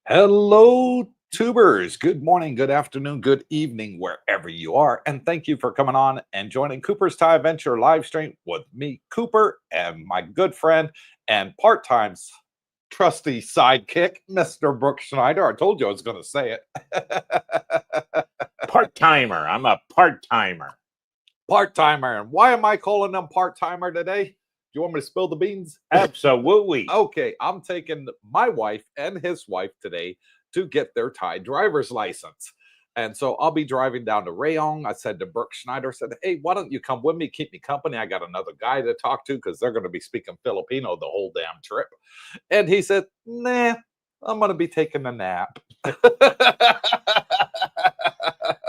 Hello, tubers. Good morning, good afternoon, good evening, wherever you are. And thank you for coming on and joining Cooper's Thai Adventure live stream with me, Cooper, and my good friend and part-time trusty sidekick, Mr. Brooke Schneider. I told you I was going to say it. Part-timer. I'm a part-timer. Part-timer. And why am I calling them part-timer today? Do you want me to spill the beans? Absolutely. Okay, I'm taking my wife and his wife today to get their Thai driver's license. And so I'll be driving down to Rayong. I said to Brooke Schneider, I said, hey, why don't you come with me, keep me company? I got another guy to talk to because they're going to be speaking Filipino the whole damn trip. And he said, nah, I'm going to be taking a nap.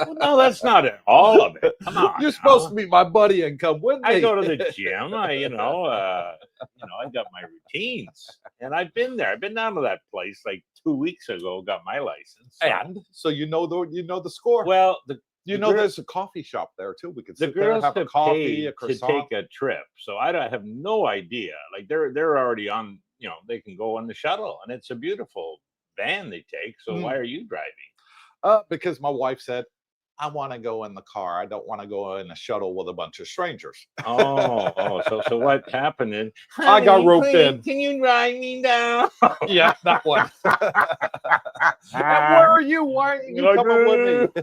Well, no, that's not it. All of it. Come on. You're supposed to be my buddy and come with me. I go to the gym. I got my routines, and I've been there. I've been down to that place like 2 weeks ago. Got my license, and so you know the score. Well, there's a coffee shop there too. We could sit there and girls have a coffee, a croissant. to take a trip, so I have no idea. Like they're already on. They can go on the shuttle, and it's a beautiful van they take. So why are you driving? Because my wife said, I want to go in the car. I don't want to go in a shuttle with a bunch of strangers. So what happened is I got roped in. Can you drive me down? Yeah, that one. Where are you? Why aren't you coming with me?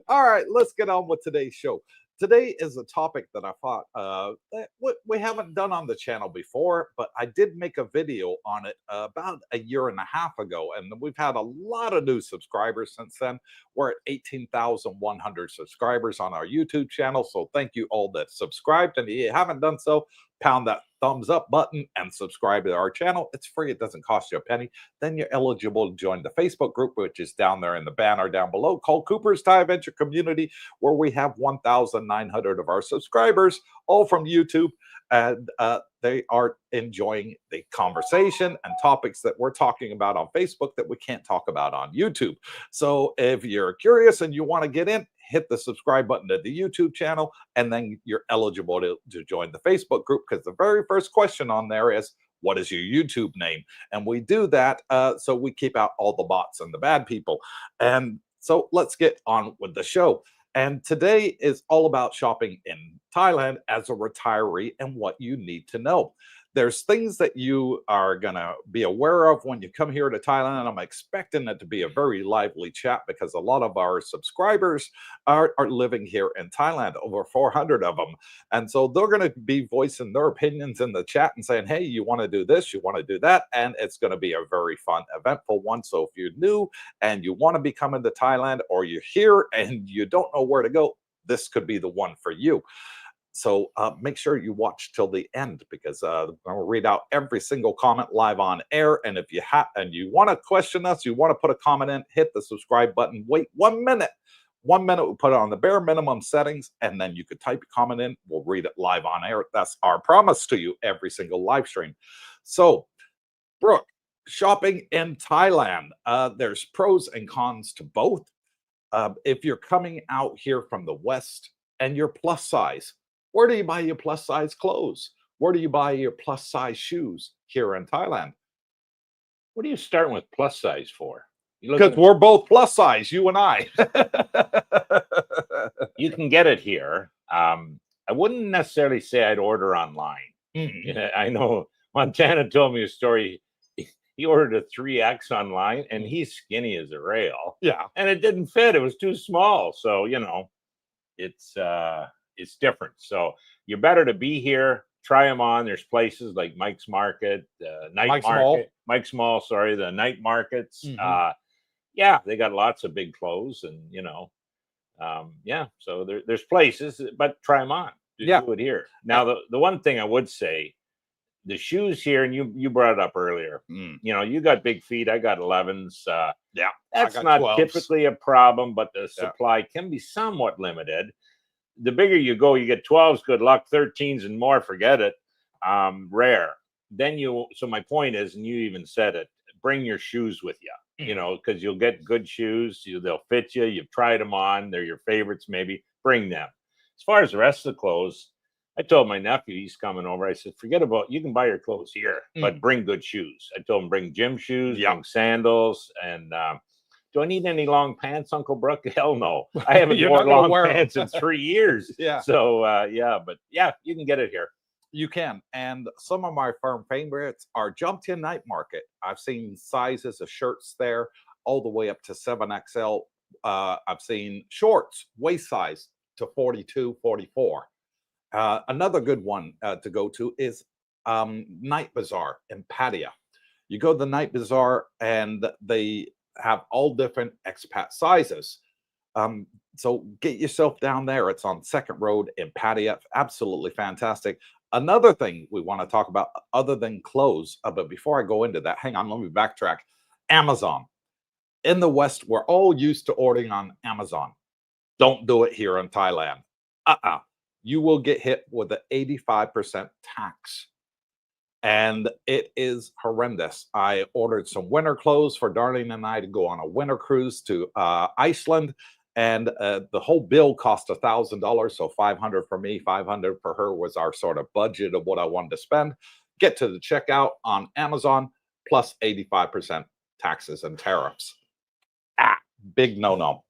All right, let's get on with today's show. Today is a topic that I thought that we haven't done on the channel before, but I did make a video on it about a year and a half ago, and we've had a lot of new subscribers since then. We're at 18,100 subscribers on our YouTube channel, so thank you all that subscribed, and if you haven't done so, pound that thumbs up button and subscribe to our channel. It's free. It doesn't cost you a penny. Then you're eligible to join the Facebook group, which is down there in the banner down below, called Cooper's Thai Adventure Community, where we have 1,900 of our subscribers, all from YouTube, and they are enjoying the conversation and topics that we're talking about on Facebook that we can't talk about on YouTube. So if you're curious and you want to get in, hit the subscribe button to the YouTube channel, and then you're eligible to join the Facebook group, because the very first question on there is, what is your YouTube name? And we do that so we keep out all the bots and the bad people. And so let's get on with the show. And today is all about shopping in Thailand as a retiree and what you need to know. There's things that you are going to be aware of when you come here to Thailand, and I'm expecting it to be a very lively chat because a lot of our subscribers are living here in Thailand, over 400 of them. And so they're going to be voicing their opinions in the chat and saying, hey, you want to do this, you want to do that, and it's going to be a very fun, eventful one. So if you're new and you want to be coming to Thailand, or you're here and you don't know where to go, this could be the one for you. So make sure you watch till the end, because I'm going to read out every single comment live on air. And if you want to question us, you want to put a comment in, hit the subscribe button. Wait 1 minute. 1 minute, we'll put it on the bare minimum settings, and then you could type a comment in. We'll read it live on air. That's our promise to you every single live stream. So, Brooke, shopping in Thailand. There's pros and cons to both. If you're coming out here from the West and you're plus size, where do you buy your plus size clothes? Where do you buy your plus size shoes here in Thailand? What are you starting with plus size for? Because we're both plus size, you and I. You can get it here. I wouldn't necessarily say I'd order online. Mhm. I know Montana told me a story. He ordered a 3X online and he's skinny as a rail. Yeah. And it didn't fit. It was too small. So, it's different. So you're better to be here, try them on. There's places like Mike's Market, Mike's Mall. Mike's Mall, sorry, the night markets. Mhm. Yeah, they got lots of big clothes and yeah, so there's places, but try them on. Yeah. Do it here. Now, the one thing I would say, the shoes here, and you brought it up earlier. Mm. You got big feet. I got 11s. Yeah. That's got not 12s. typically a problem, but the Yeah. supply can be somewhat limited. The bigger you go, you get 12s, good luck. 13s and more, forget it. Rare. So my point is, and you even said it, bring your shoes with you. Because you'll get good shoes. They'll fit you. You've tried them on. They're your favorites, maybe. Bring them. As far as the rest of the clothes, I told my nephew, he's coming over. I said, forget about, you can buy your clothes here, but bring good shoes. I told him, bring gym shoes, bring sandals. And do I need any long pants, Uncle Brooke? Hell no. I haven't You're worn not gonna long wear 'em. pants in 3 years. Yeah. So, yeah, but yeah, you can get it here. You can. And some of my firm favorites are Jumped In Night Market. I've seen sizes of shirts there all the way up to 7XL. I've seen shorts, waist size to 42, 44. Another good one to go to is Night Bazaar in Pattaya. You go to the Night Bazaar and they have all different expat sizes. So get yourself down there. It's on Second Road in Pattaya. Absolutely fantastic. Another thing we want to talk about other than clothes, but before I go into that, hang on, let me backtrack. Amazon. In the West, we're all used to ordering on Amazon. Don't do it here in Thailand. You will get hit with an 85% tax. And it is horrendous. I ordered some winter clothes for Darlene and I to go on a winter cruise to Iceland. And the whole bill cost $1,000. So 500 for me, 500 for her was our sort of budget of what I wanted to spend. Get to the checkout on Amazon, plus 85% taxes and tariffs. Big no-no.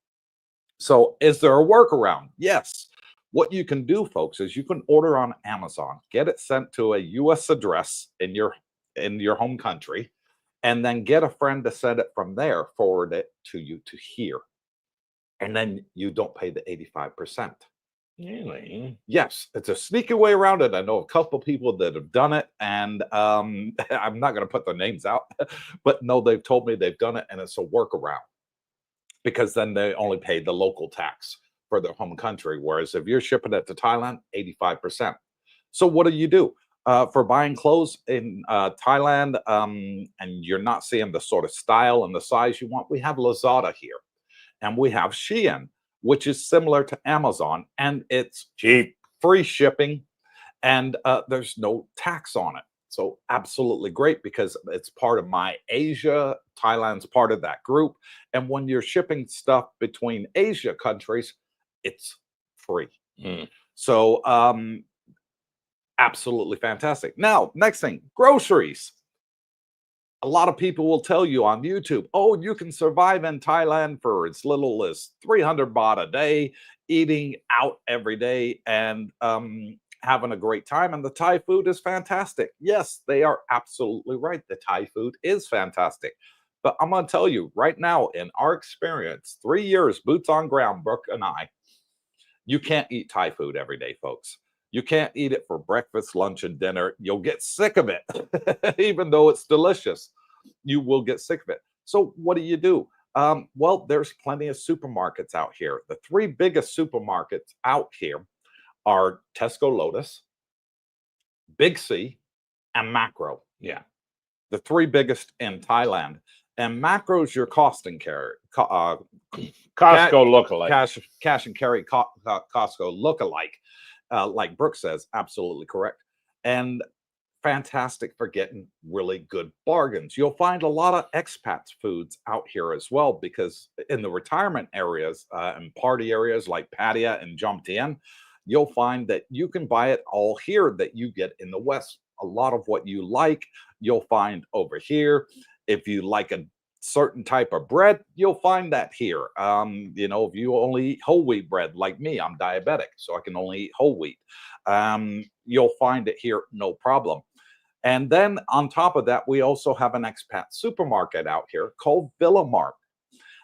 So is there a workaround? Yes. What you can do, folks, is you can order on Amazon, get it sent to a US address in your home country, and then get a friend to send it from there, forward it to you to here. And then you don't pay the 85%. Really? Yes, it's a sneaky way around it. I know a couple people that have done it, and I'm not going to put their names out, but no, they've told me they've done it, and it's a workaround because then they only pay the local tax for their home country. Whereas if you're shipping it to Thailand, 85%. So what do? For buying clothes in Thailand, and you're not seeing the sort of style and the size you want, we have Lazada here, and we have Shein, which is similar to Amazon, and it's Cheap. free shipping, and there's no tax on it. So absolutely great because it's part of my Asia. Thailand's part of that group. And when you're shipping stuff between Asia countries, it's free. So absolutely fantastic. Now, next thing, groceries. A lot of people will tell you on YouTube, oh, you can survive in Thailand for as little as 300 baht a day, eating out every day and having a great time. And the Thai food is fantastic. Yes, they are absolutely right. The Thai food is fantastic. But I'm going to tell you right now, in our experience, 3 years, boots on ground, Brooke and I, you can't eat Thai food every day, folks. You can't eat it for breakfast, lunch, and dinner. You'll get sick of it, even though it's delicious. You will get sick of it. So what do? Well, there's plenty of supermarkets out here. The 3 biggest supermarkets out here are Tesco Lotus, Big C, and Macro. Yeah. The 3 biggest in Thailand. And Macro's your cost and carry. Costco lookalike. Cash and carry Costco lookalike. Like Brooke says, absolutely correct. And fantastic for getting really good bargains. You'll find a lot of expats foods out here as well, because in the retirement areas and party areas like Pattaya and Jumped In, you'll find that you can buy it all here that you get in the West. A lot of what you like, you'll find over here. If you like a certain type of bread, you'll find that here. You know, if you only eat whole wheat bread like me, I'm diabetic, so I can only eat whole wheat. You'll find it here, no problem. And then on top of that, we also have an expat supermarket out here called Villa Mart.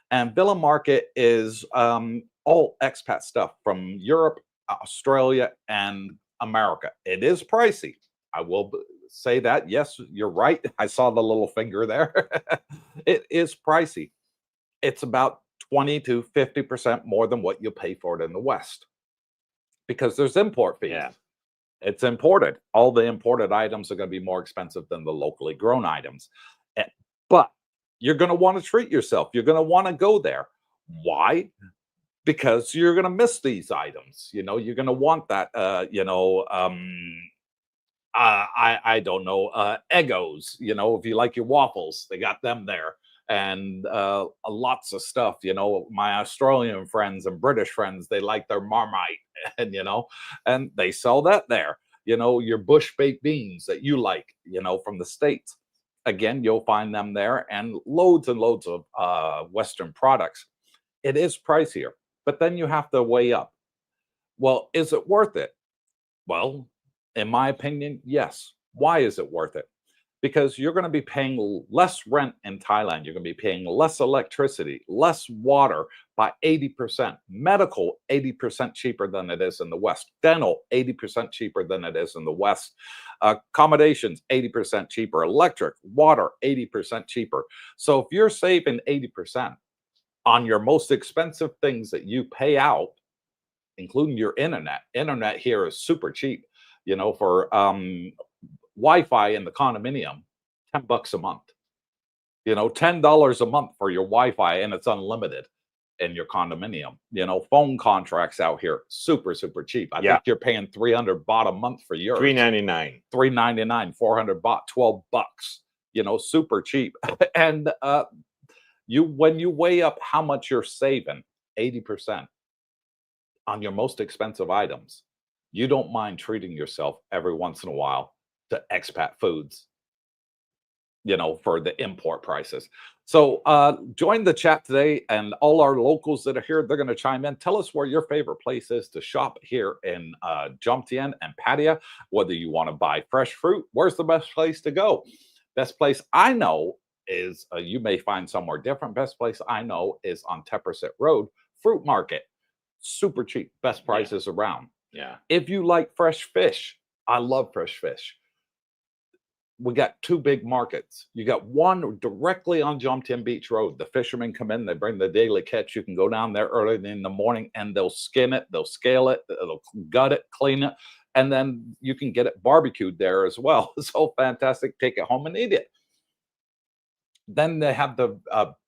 And Villa Market is all expat stuff from Europe, Australia, and America. It is pricey. I will say that. Yes, you're right. I saw the little finger there. It is pricey. It's about 20 to 50% more than what you pay for it in the West because there's import fees. Yeah. It's imported. All the imported items are going to be more expensive than the locally grown items. But you're going to want to treat yourself. You're going to want to go there. Why? Because you're going to miss these items. You know, you're going to want that, I don't know, Eggos, you know, if you like your waffles, they got them there. And lots of stuff, you know, my Australian friends and British friends, they like their Marmite, and, you know, and they sell that there. You know, your bush baked beans that you like, you know, from the States. Again, you'll find them there and loads of Western products. It is pricier, but then you have to weigh up. Well, is it worth it? Well, in my opinion, yes. Why is it worth it? Because you're going to be paying less rent in Thailand. You're going to be paying less electricity, less water by 80%. Medical, 80% cheaper than it is in the West. Dental, 80% cheaper than it is in the West. Accommodations, 80% cheaper. Electric, water, 80% cheaper. So if you're saving 80% on your most expensive things that you pay out, including your internet here is super cheap. You know, for Wi-Fi in the condominium, $10 a month. You know, $10 a month for your Wi-Fi, and it's unlimited in your condominium. You know, phone contracts out here, super cheap. I think you're paying 300 baht a month for yours. $3.99. $3.99, 400 baht, $12. You know, super cheap. And when you weigh up how much you're saving, 80% on your most expensive items, you don't mind treating yourself every once in a while to expat foods, you know, for the import prices. So join the chat today, and all our locals that are here, they're going to chime in. Tell us where your favorite place is to shop here in Jomtien and Pattaya. Whether you want to buy fresh fruit, where's the best place to go? Best place I know is, you may find somewhere different. Best place I know is on Teppersit Road, Fruit Market. Super cheap, best prices around. Yeah. If you like fresh fish, I love fresh fish. We got two big markets. You got one directly on Jomtien Beach Road. The fishermen come in, they bring the daily catch. You can go down there early in the morning and they'll skin it, they'll scale it, they'll gut it, clean it, and then you can get it barbecued there as well. So fantastic. Take it home and eat it. Then they have the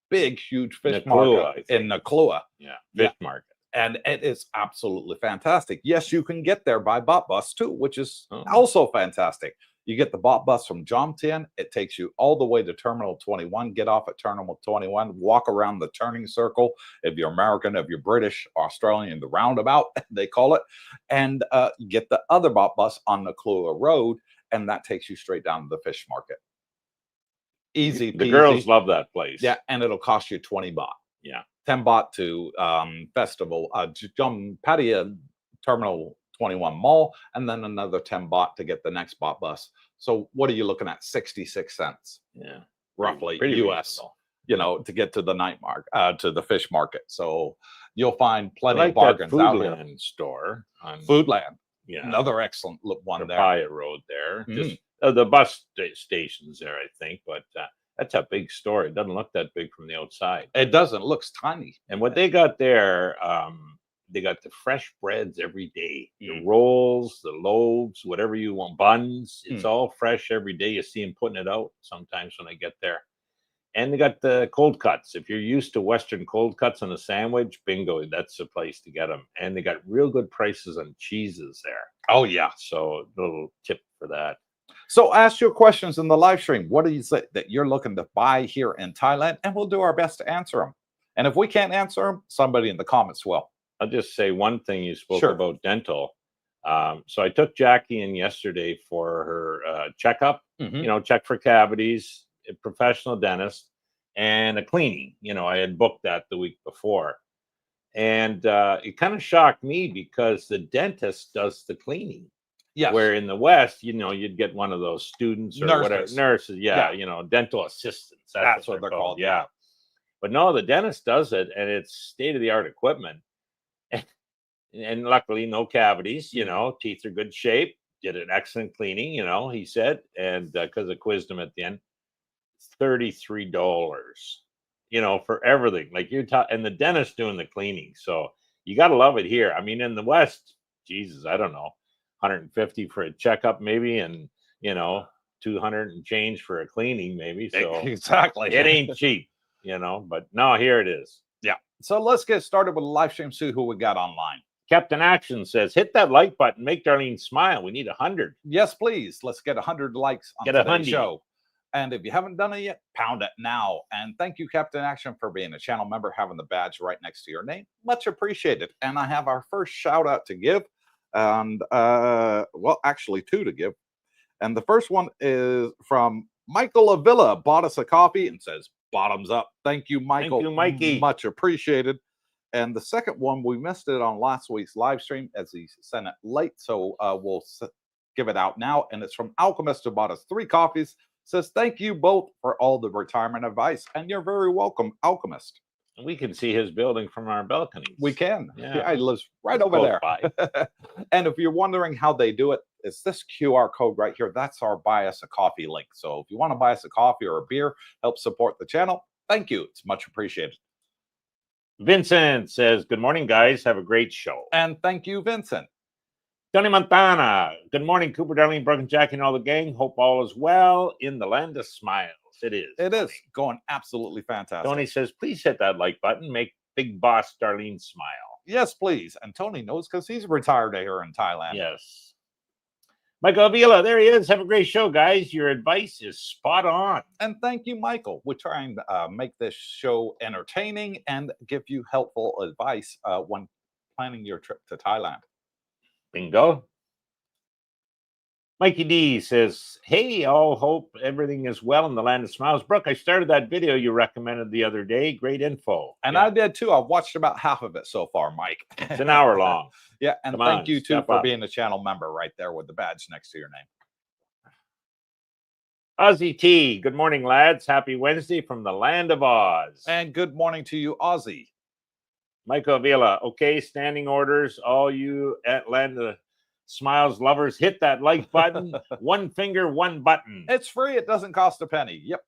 big, huge fish market in Naklua. Yeah, fish market. And it is absolutely fantastic. Yes, you can get there by bot bus too, which is also fantastic. You get the bot bus from Jomtien. It takes you all the way to Terminal 21. Get off at Terminal 21. Walk around the turning circle. If you're American, if you're British, Australian, the roundabout, they call it. And get the other bot bus on the Naklua Road. And that takes you straight down to the fish market. Easy peasy. The girls love that place. Yeah, and it'll cost you 20 baht. Yeah. 10 baht to Festival, Pattaya Terminal 21 Mall, and then another 10 baht to get the next bot bus. So what are you looking at? 66 cents. Yeah. Roughly Pretty US, reasonable. You know, to get to the night market, to the fish market. So you'll find plenty of bargains out here. Foodland store on Foodland. Yeah. Another excellent one there. Pattaya Road there. Just the bus stations there, I think, but that's a big store. It doesn't look that big from the outside. It doesn't. It looks tiny. And what they got there, they got the fresh breads every day. The rolls, the loaves, whatever you want, buns. It's all fresh every day. You see them putting it out sometimes when I get there. And they got the cold cuts. If you're used to Western cold cuts on a sandwich, bingo, that's the place to get them. And they got real good prices on cheeses there. Oh, yeah. So a little tip for that. So ask your questions in the live stream. What is it that you're looking to buy here in Thailand? And we'll do our best to answer them. And if we can't answer them, somebody in the comments will. I'll just say one thing. You spoke about dental. So I took Jackie in yesterday for her checkup, you know, check for cavities, a professional dentist. and a cleaning. You know, I had booked that the week before. And it kind of shocked me because the dentist does the cleaning. Yes. Where in the West, you know, you'd get one of those students or whatever, nurses, you know, dental assistants. That's what they're called. Yeah. But no, the dentist does it, and it's state-of-the-art equipment. And luckily, no cavities, you know, teeth are good shape, did an excellent cleaning, you know, he said. And because I quizzed him at the end, $33, you know, for everything. Like and the dentist doing the cleaning. So you got to love it here. I mean, in the West, Jesus, I don't know, 150 for a checkup maybe, and you know, 200 and change for a cleaning maybe. So exactly, it ain't cheap, you know. But no, here it is. Yeah. So let's get started with the live stream. See who we got online. Captain Action says, "Hit that like button, make Darlene smile. We need 100." Yes, please. Let's get 100 likes on today's show. And if you haven't done it yet, pound it now. And thank you, Captain Action, for being a channel member, having the badge right next to your name. Much appreciated. And I have our first shout out to give. And well, actually two to give. And the first one is from Michael Avila, bought us a coffee and says, "Bottoms up." Thank you, Michael. Thank you, Mikey. Much appreciated. And the second one, we missed it on last week's live stream as he sent it late. So we'll give it out now. And it's from Alchemist, who bought us 3 coffees. Says, "Thank you both for all the retirement advice." And you're very welcome, Alchemist. We can see his building from our balconies. We can. Yeah, he lives right over there. And if you're wondering how they do it, it's this QR code right here. That's our buy us a coffee link. So if you want to buy us a coffee or a beer, help support the channel, thank you. It's much appreciated. Vincent says, "Good morning, guys. Have a great show." And thank you, Vincent. Tony Montana, "Good morning, Cooper, Darlene, Brooke, and Jackie, and all the gang. Hope all is well in the land of smiles." It is. It is going absolutely fantastic. Tony says, "Please hit that like button. Make Big Boss Darlene smile." Yes, please. And Tony knows because he's retired here in Thailand. Yes. Michael Avila, there he is. Have a great show, guys. Your advice is spot on. And thank you, Michael. We're trying to make this show entertaining and give you helpful advice when planning your trip to Thailand. Bingo. Mikey D says, "Hey, all, hope everything is well in the land of smiles. Brooke, I started that video you recommended the other day. Great info." And I did too. I've watched about half of it so far, Mike. It's an hour long. Yeah, and thank you too for being a channel member right there with the badge next to your name. Ozzy T, "Good morning, lads. Happy Wednesday from the land of Oz." And good morning to you, Ozzy. Michael Avila, "Okay, standing orders. All you at land of smiles lovers, hit that like button. One finger, one button. It's free. It doesn't cost a penny." Yep.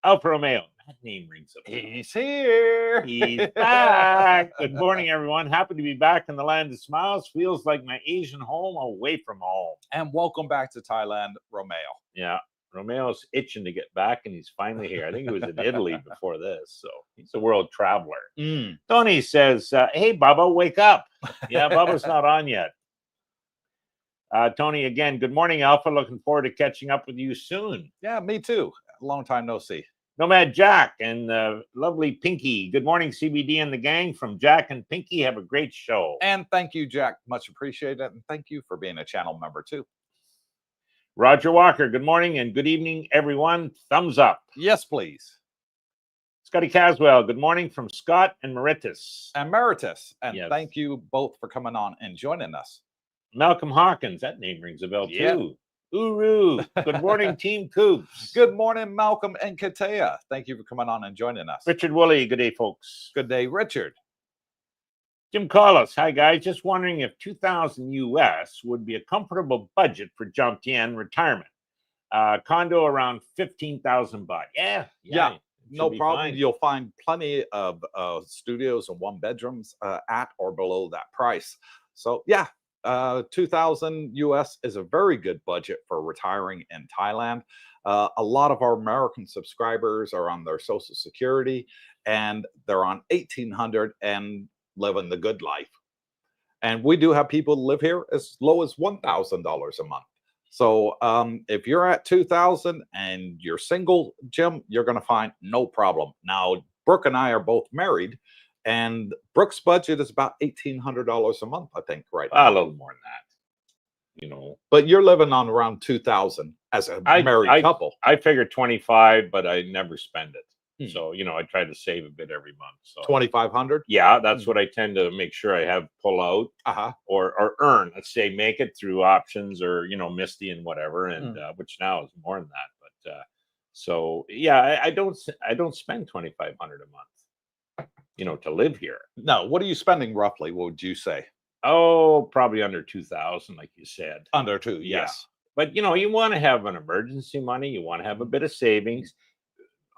Alfa Romeo, that name rings a bell. He's here. He's back. Good morning, everyone. Happy to be back in the land of smiles. Feels like my Asian home away from home. And welcome back to Thailand, Romeo. Yeah. Romeo's itching to get back, and he's finally here. I think he was in Italy before this, so he's a world traveler. Tony says, "Hey, Bubba, wake up." Yeah, Bubba's not on yet. Tony, again, "Good morning, Alpha. Looking forward to catching up with you soon." Yeah, me too. Long time no see. Nomad Jack and lovely Pinky, "Good morning, CBD and the gang." From Jack and Pinky, have a great show. And thank you, Jack. Much appreciated. And thank you for being a channel member too. Roger Walker, "Good morning and good evening, everyone. Thumbs up." Yes, please. Scotty Caswell, "Good morning from Scott and Mauritius." Emeritus. And Yes. thank you both for coming on and joining us. Malcolm Hawkins, that name rings a bell too. Yeah. Uru, "Good morning, Team Coops." Good morning, Malcolm and Pattaya. Thank you for coming on and joining us. Richard Woolley, "Good day, folks." Good day, Richard. Jim Collis, "Hi guys, just wondering if 2,000 US would be a comfortable budget for Jomtien retirement. Condo around 15,000 baht. Yeah. No problem. Fine. You'll find plenty of studios and 1-bedrooms at or below that price. So yeah, 2,000 US is a very good budget for retiring in Thailand. A lot of our American subscribers are on their Social Security, and they're on 1,800 and living the good life. And we do have people live here as low as $1,000 a month. So if you're at 2,000 and you're single, Jim, you're going to find no problem. Now, Brooke and I are both married, and Brooke's budget is about $1,800 a month, I think, right now. A little more than that, you know. But you're living on around 2,000 as a married couple. I figure 25, but I never spend it. So, you know, I try to save a bit every month. So 2,500. yeah, that's what I tend to make sure I have pull out or earn. Let's say make it through options or, you know, Misty and whatever, and which now is more than that. But so yeah, I don't spend 2,500 a month, you know, to live here. No, what are you spending roughly? What would you say? Oh, probably under 2,000, like you said. Under two, yes. But you know, you want to have an emergency money. You want to have a bit of savings.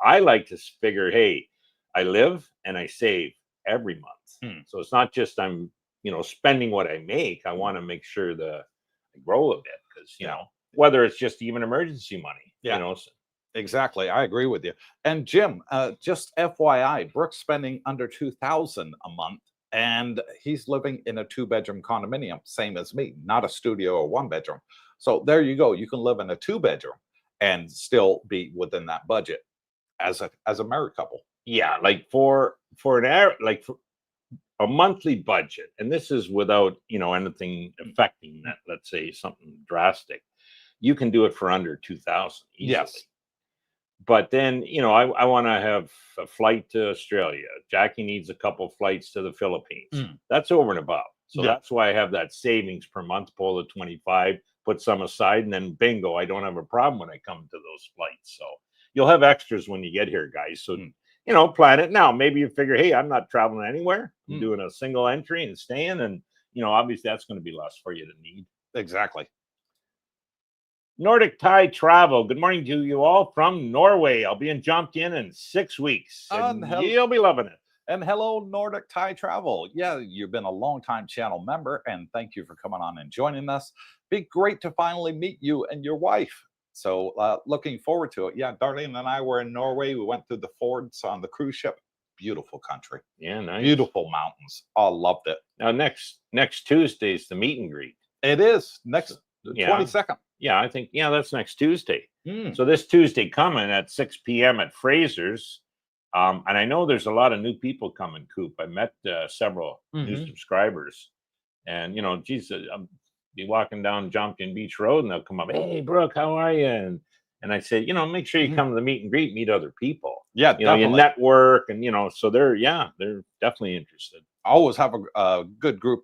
I like to figure, hey, I live and I save every month. So it's not just I'm, you know, spending what I make. I want to make sure that I grow a bit because, you know, whether it's just even emergency money, you know. Exactly. I agree with you. And Jim, just FYI, Brooke's spending under 2,000 a month, and he's living in a 2-bedroom condominium, same as me, not a studio or 1-bedroom. So there you go. You can live in a 2-bedroom and still be within that budget as a married couple. Yeah, like for a monthly budget, and this is without, you know, anything affecting that. Let's say something drastic, you can do it for under 2,000 easily. Yes. But then, you know, I want to have a flight to Australia. Jackie needs a couple flights to the Philippines. That's over and above. So that's why I have that savings per month, pull the 25, put some aside, and then bingo, I don't have a problem when I come to those flights. So you'll have extras when you get here, guys. So, you know, plan it now. Maybe you figure, hey, I'm not traveling anywhere. I'm doing a single entry and staying. And, you know, obviously that's going to be less for you to need. Exactly. Nordic Thai Travel. Good morning to you all from Norway. I'll be jumped in 6 weeks. And you'll be loving it. And hello, Nordic Thai Travel. Yeah, you've been a long-time channel member, and thank you for coming on and joining us. Be great to finally meet you and your wife. So looking forward to it. Yeah, Darlene and I were in Norway. We went through the fjords on the cruise ship. Beautiful country. Yeah, nice. Beautiful mountains. I loved it. Now, next Tuesday is the meet and greet. It is. Next, the 22nd. Yeah, I think, that's next Tuesday. So this Tuesday coming at 6 p.m. at Fraser's. And I know there's a lot of new people coming, Coop. I met several new subscribers. And, you know, geez, I'll be walking down Jompton Beach Road and they'll come up, hey, Brooke, how are you? And I say, you know, make sure you come to the meet and greet, meet other people. Yeah, you know, you network and, you know, so they're definitely interested. I always have a good group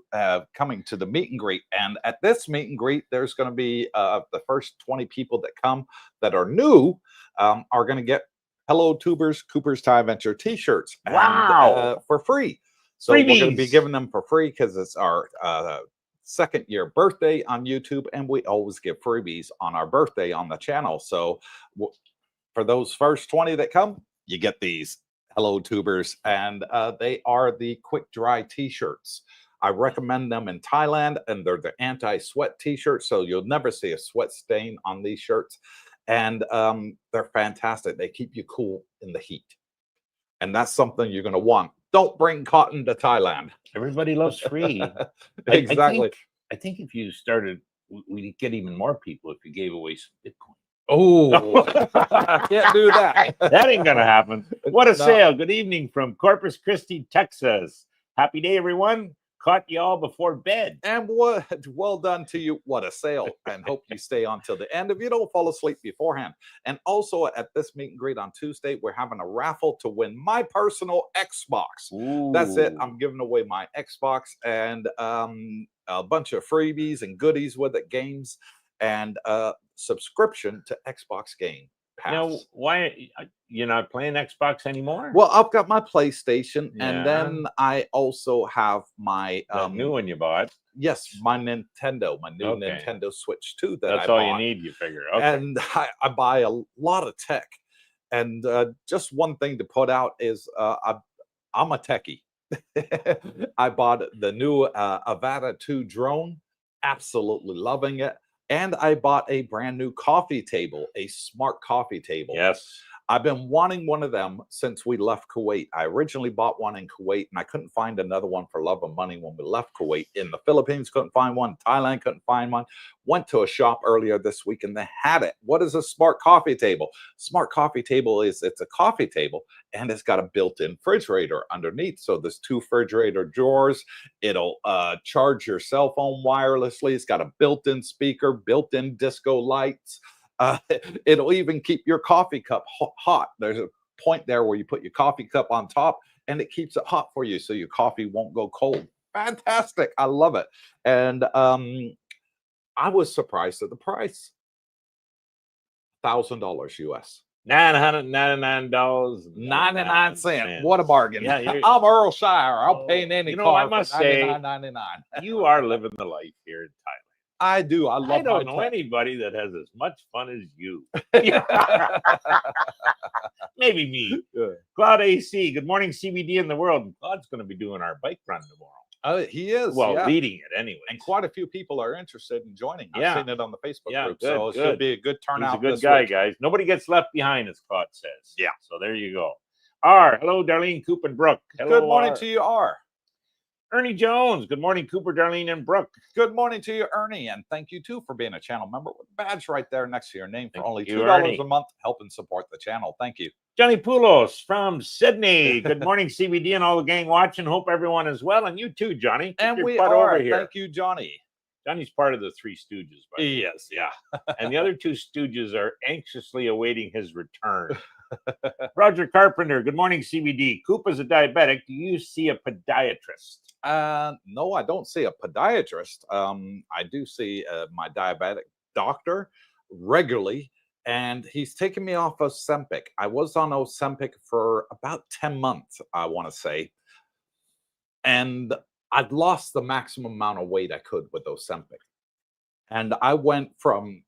coming to the meet and greet. And at this meet and greet, there's going to be the first 20 people that come that are new are going to get Hello Tubers, Coopersthaiadventure t-shirts. Wow. For free. So we're going to be giving them for free because it's our second year birthday on YouTube. And we always give freebies on our birthday on the channel. So for those first 20 that come, you get these Hello Tubers, and they are the quick dry t-shirts. I recommend them in Thailand, and they're the anti-sweat t-shirts, so you'll never see a sweat stain on these shirts. And they're fantastic. They keep you cool in the heat, and that's something you're going to want. Don't bring cotton to Thailand. Everybody loves free. Exactly. I think if you started, we'd get even more people if you gave away some Bitcoin. Oh, can't do that. That ain't gonna happen. What a sale. Good evening from Corpus Christi, Texas. Happy day, everyone. Caught you all before bed. And well done to you. What a sale. And hope you stay on till the end if you don't fall asleep beforehand. And also at this meet and greet on Tuesday, we're having a raffle to win my personal Xbox. Ooh. That's it. I'm giving away my Xbox and a bunch of freebies and goodies with it, games, and subscription to Xbox Game Pass. Now, why you're not playing Xbox anymore? Well, I've got my PlayStation, and then I also have my new one you bought. Yes, my Nintendo, my new Nintendo Switch 2 that that's all you need, you figure. Okay. And I buy a lot of tech. And just one thing to put out is I'm a techie. I bought the new Avata 2 drone, absolutely loving it. And I bought a brand new coffee table, a smart coffee table. Yes. I've been wanting one of them since we left Kuwait. I originally bought one in Kuwait, and I couldn't find another one for love of money when we left Kuwait. In the Philippines, couldn't find one. Thailand, couldn't find one. Went to a shop earlier this week, and they had it. What is a smart coffee table? Smart coffee table it's a coffee table, and it's got a built-in refrigerator underneath. So there's 2 refrigerator drawers. It'll charge your cell phone wirelessly. It's got a built-in speaker, built-in disco lights. It'll even keep your coffee cup hot. There's point there where you put your coffee cup on top, and it keeps it hot for you so your coffee won't go cold. Fantastic. I love it. And I was surprised at the price. $1,000 US. $999. 99 cents. What a bargain. Yeah, I'm Earl Shire. I'll pay in any you know, I car must for say, $99.99. you are living the life here in Thailand. I do. I love I don't my know anybody that has as much fun as you. Maybe me. Yeah. Claude AC, good morning, CBD in the world. Claude's going to be doing our bike run tomorrow. He is. Well, yeah. leading it anyway. And quite a few people are interested in joining. Yeah. I've seen it on the Facebook group. Good, so it should be a good turnout. He's a good this guy, week. guys. Nobody gets left behind, as Claude says. Yeah. So there you go. R. Hello, Darlene, Cooper, and Brooke. Hello, Good morning R. to you, R. Ernie Jones. Good morning, Cooper, Darlene, and Brooke. Good morning to you, Ernie. And thank you, too, for being a channel member with a badge right there next to your name for only $2 a month, helping support the channel. Thank you. Johnny Poulos from Sydney. Good morning, CBD and all the gang watching. Hope everyone is well. And you too, Johnny. And we are. Over here. Thank you, Johnny. Johnny's part of the Three Stooges. He is, yeah. And the other two Stooges are anxiously awaiting his return. Roger Carpenter. Good morning, CBD. Coop is a diabetic. Do you see a podiatrist? No, I don't see a podiatrist. I do see my diabetic doctor regularly, and he's taken me off Ozempic. I was on Ozempic for about 10 months, I want to say. And I'd lost the maximum amount of weight I could with Ozempic. And I went from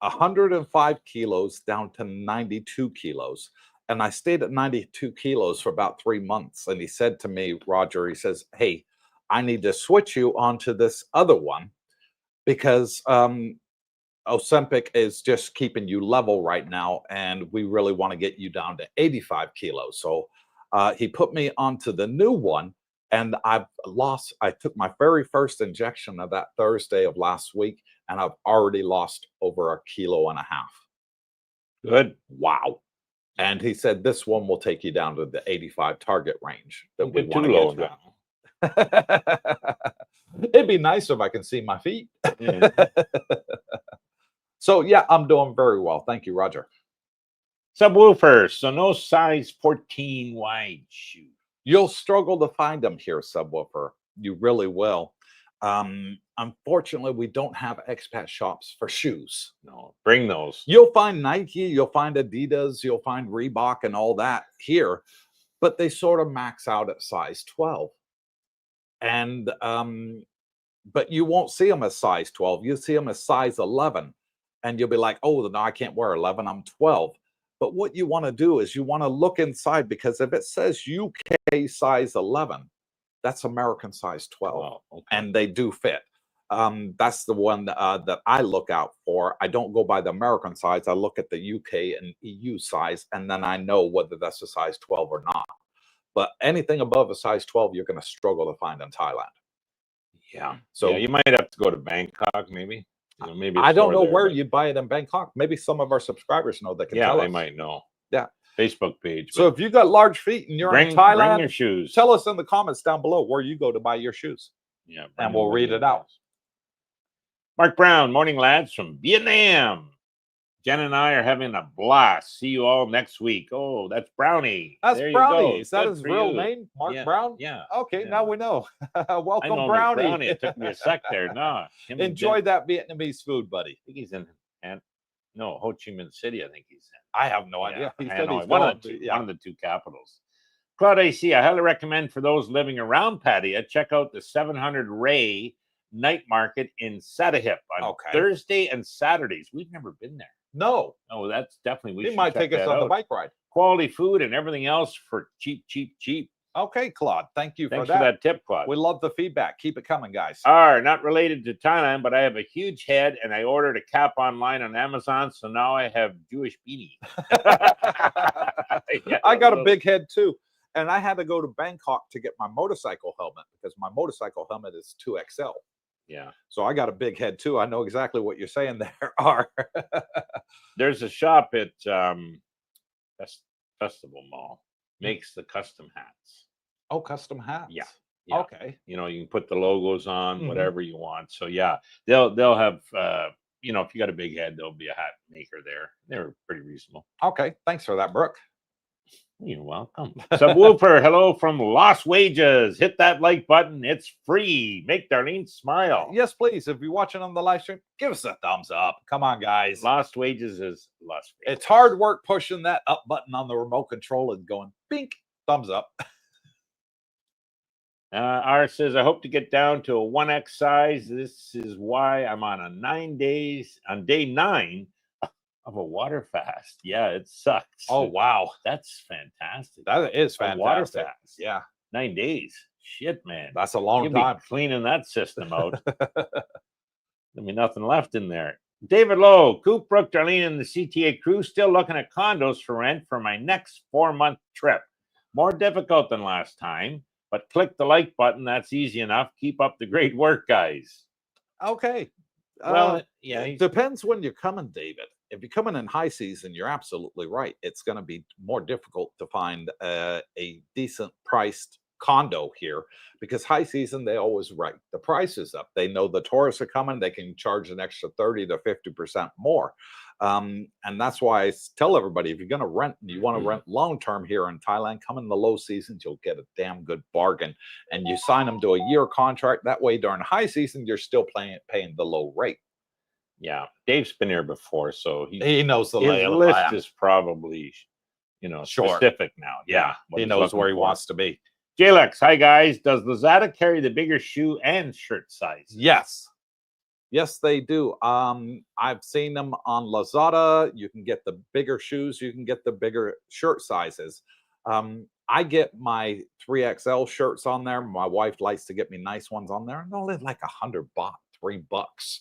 105 kilos down to 92 kilos. And I stayed at 92 kilos for about 3 months. And he said to me, Roger, he says, hey, I need to switch you onto this other one because Ozempic is just keeping you level right now. And we really want to get you down to 85 kilos. So he put me onto the new one. And I took my very first injection of that Thursday of last week. And I've already lost over 1.5 kilos. Good. Wow. And he said, this one will take you down to the 85 target range that we want too to low get now. It'd be nice if I can see my feet. Yeah. So, yeah, I'm doing very well. Thank you, Roger. Subwoofers. So no size 14 wide shoe. You'll struggle to find them here, Subwoofer. You really will. Unfortunately, we don't have expat shops for shoes. No, bring those. You'll find Nike, you'll find Adidas, you'll find Reebok and all that here, but they sort of max out at size 12. And but you won't see them as size 12. You'll see them as size 11. And you'll be like, oh, no, I can't wear 11. I'm 12. But what you want to do is you want to look inside, because if it says UK size 11, that's American size 12. Oh, okay. And they do fit. That's the one that I look out for. I don't go by the American size. I look at the UK and EU size, and then I know whether that's a size 12 or not. But anything above a size 12, you're going to struggle to find in Thailand. Yeah. So yeah, you might have to go to Bangkok, maybe. You know, maybe I don't know where you'd buy it in Bangkok. Maybe some of our subscribers know that can tell us. Yeah, they might know. Yeah. Facebook page. So if you got large feet and you're in Thailand, bring your shoes. Tell us in the comments down below where you go to buy your shoes. Yeah. And we'll read it out. Mark Brown, morning lads from Vietnam. Jen and I are having a blast. See you all next week. Oh, that's Brownie. That's there Brownie. Is that Good his for real you. name? Mark Yeah. Brown? Yeah. Okay, Yeah. now we know. Welcome, I know Brownie. It took me a sec there. No. Enjoy that Vietnamese food, buddy. I think he's in Ho Chi Minh City, I think he's in. I have no idea. He said he's one of the two capitals. Claude AC, I highly recommend for those living around Pattaya, check out the 700 Ray night market in Satahip on Thursday and Saturdays. We've never been there. No. Oh, that's definitely. He might take us on the bike ride. Quality food and everything else for cheap. Okay, Claude. Thank you Thanks for that tip, Claude. We love the feedback. Keep it coming, guys. Not related to Thailand, but I have a huge head and I ordered a cap online on Amazon, so now I have Jewish beanie. I got a big head too. And I had to go to Bangkok to get my motorcycle helmet because my motorcycle helmet is 2XL. Yeah. So I got a big head too. I know exactly what you're saying there, R. There's a shop at Festival Mall. Makes the custom hats. Oh, custom hats. Yeah. Okay. You know, you can put the logos on, whatever you want. So yeah, they'll have you know, if you got a big head, there'll be a hat maker there. They're pretty reasonable. Okay. Thanks for that, Brooke. You're welcome. Subwoofer, hello from Lost Wages. Hit that like button. It's free. Make Darlene smile. Yes, please. If you're watching on the live stream, give us a thumbs up. Come on, guys. Lost Wages is Lost Wages. It's hard work pushing that up button on the remote control and going, bink, thumbs up. R says, I hope to get down to a 1X size. This is why I'm on day 9 of a water fast. Yeah, it sucks. Oh, wow. That's fantastic. That is fantastic. Water fast. Yeah. 9 days. Shit, man. That's a long You'll time. be cleaning that system out. There'll be nothing left in there. David Lowe, Coop, Brooke, Darlene, and the CTA crew still looking at condos for rent for my next 4-month trip. More difficult than last time, but click the like button. That's easy enough. Keep up the great work, guys. Okay. Well, yeah. It depends when you're coming, David. If you're coming in high season, you're absolutely right. It's going to be more difficult to find a decent priced condo here because high season, they always write the prices up. They know the tourists are coming. They can charge an extra 30 to 50% more. And that's why I tell everybody, if you're going to rent and you want to rent long-term here in Thailand, come in the low seasons, you'll get a damn good bargain. And you sign them to a year contract. That way, during high season, you're still paying the low rate. Yeah, Dave's been here before, so he knows the his list is probably, specific now. Yeah, he knows where he wants to be. Jalex, hi guys. Does Lazada carry the bigger shoe and shirt size? Yes. Yes, they do. I've seen them on Lazada. You can get the bigger shoes. You can get the bigger shirt sizes. I get my 3XL shirts on there. My wife likes to get me nice ones on there. And they'll live like $100, $3.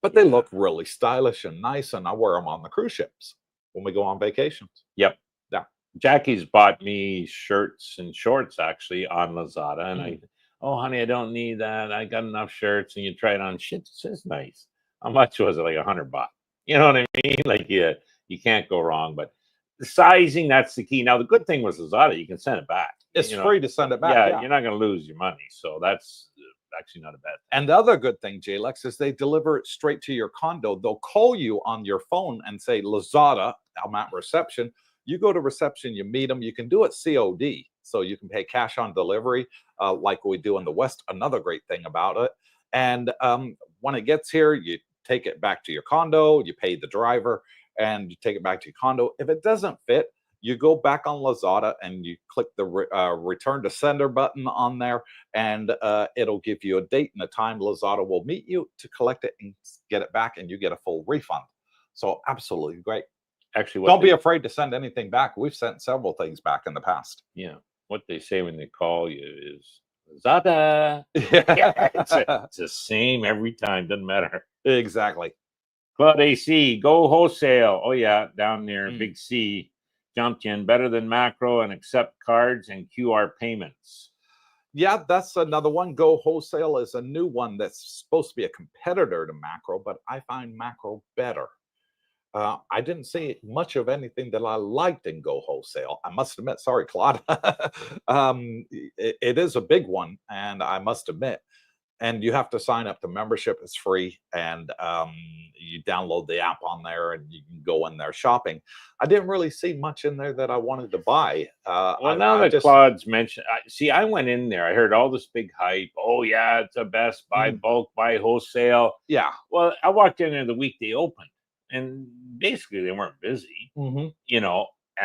But they look really stylish and nice, and I wear them on the cruise ships when we go on vacations. Yep. Yeah. Jackie's bought me shirts and shorts actually on Lazada, and oh, honey, I don't need that. I got enough shirts, and you try it on. Shit, this is nice. How much was it? Like $100. You know what I mean? Like you can't go wrong. But the sizing, that's the key. Now, the good thing with Lazada, you can send it back. It's free to send it back. Yeah, you're not going to lose your money. So that's actually not a bad thing. And the other good thing, Jalex, is they deliver it straight to your condo. They'll call you on your phone and say, Lazada, I'm at reception. You go to reception, you meet them. You can do it COD, so you can pay cash on delivery like we do in the West. Another great thing about it. And when it gets here, you take it back to your condo, you pay the driver, and you take it back to your condo. If it doesn't fit, you go back on Lazada and you click the return to sender button on there, and it'll give you a date and a time Lazada will meet you to collect it and get it back, and you get a full refund. So absolutely great. Actually, don't be afraid to send anything back. We've sent several things back in the past. Yeah. What they say when they call you is Lazada. Yeah, it's the same every time. Doesn't matter. Exactly. Claude AC, go wholesale. Oh, yeah. Down there, Big C. Jumped in. Better than macro and accept cards and QR payments. Yeah, that's another one. Go wholesale is a new one that's supposed to be a competitor to macro, but I find macro better. I didn't see much of anything that I liked in Go Wholesale. I must admit, sorry, Claude. It is a big one, and I must admit. And you have to sign up to membership. It's free, and you download the app on there, and you can go in there shopping. I didn't really see much in there that I wanted to buy. Well, now that Claude's mentioned, see, I went in there. I heard all this big hype. Oh, yeah, it's the best. Buy bulk, buy wholesale. Yeah. Well, I walked in there the week they opened. And basically, they weren't busy, and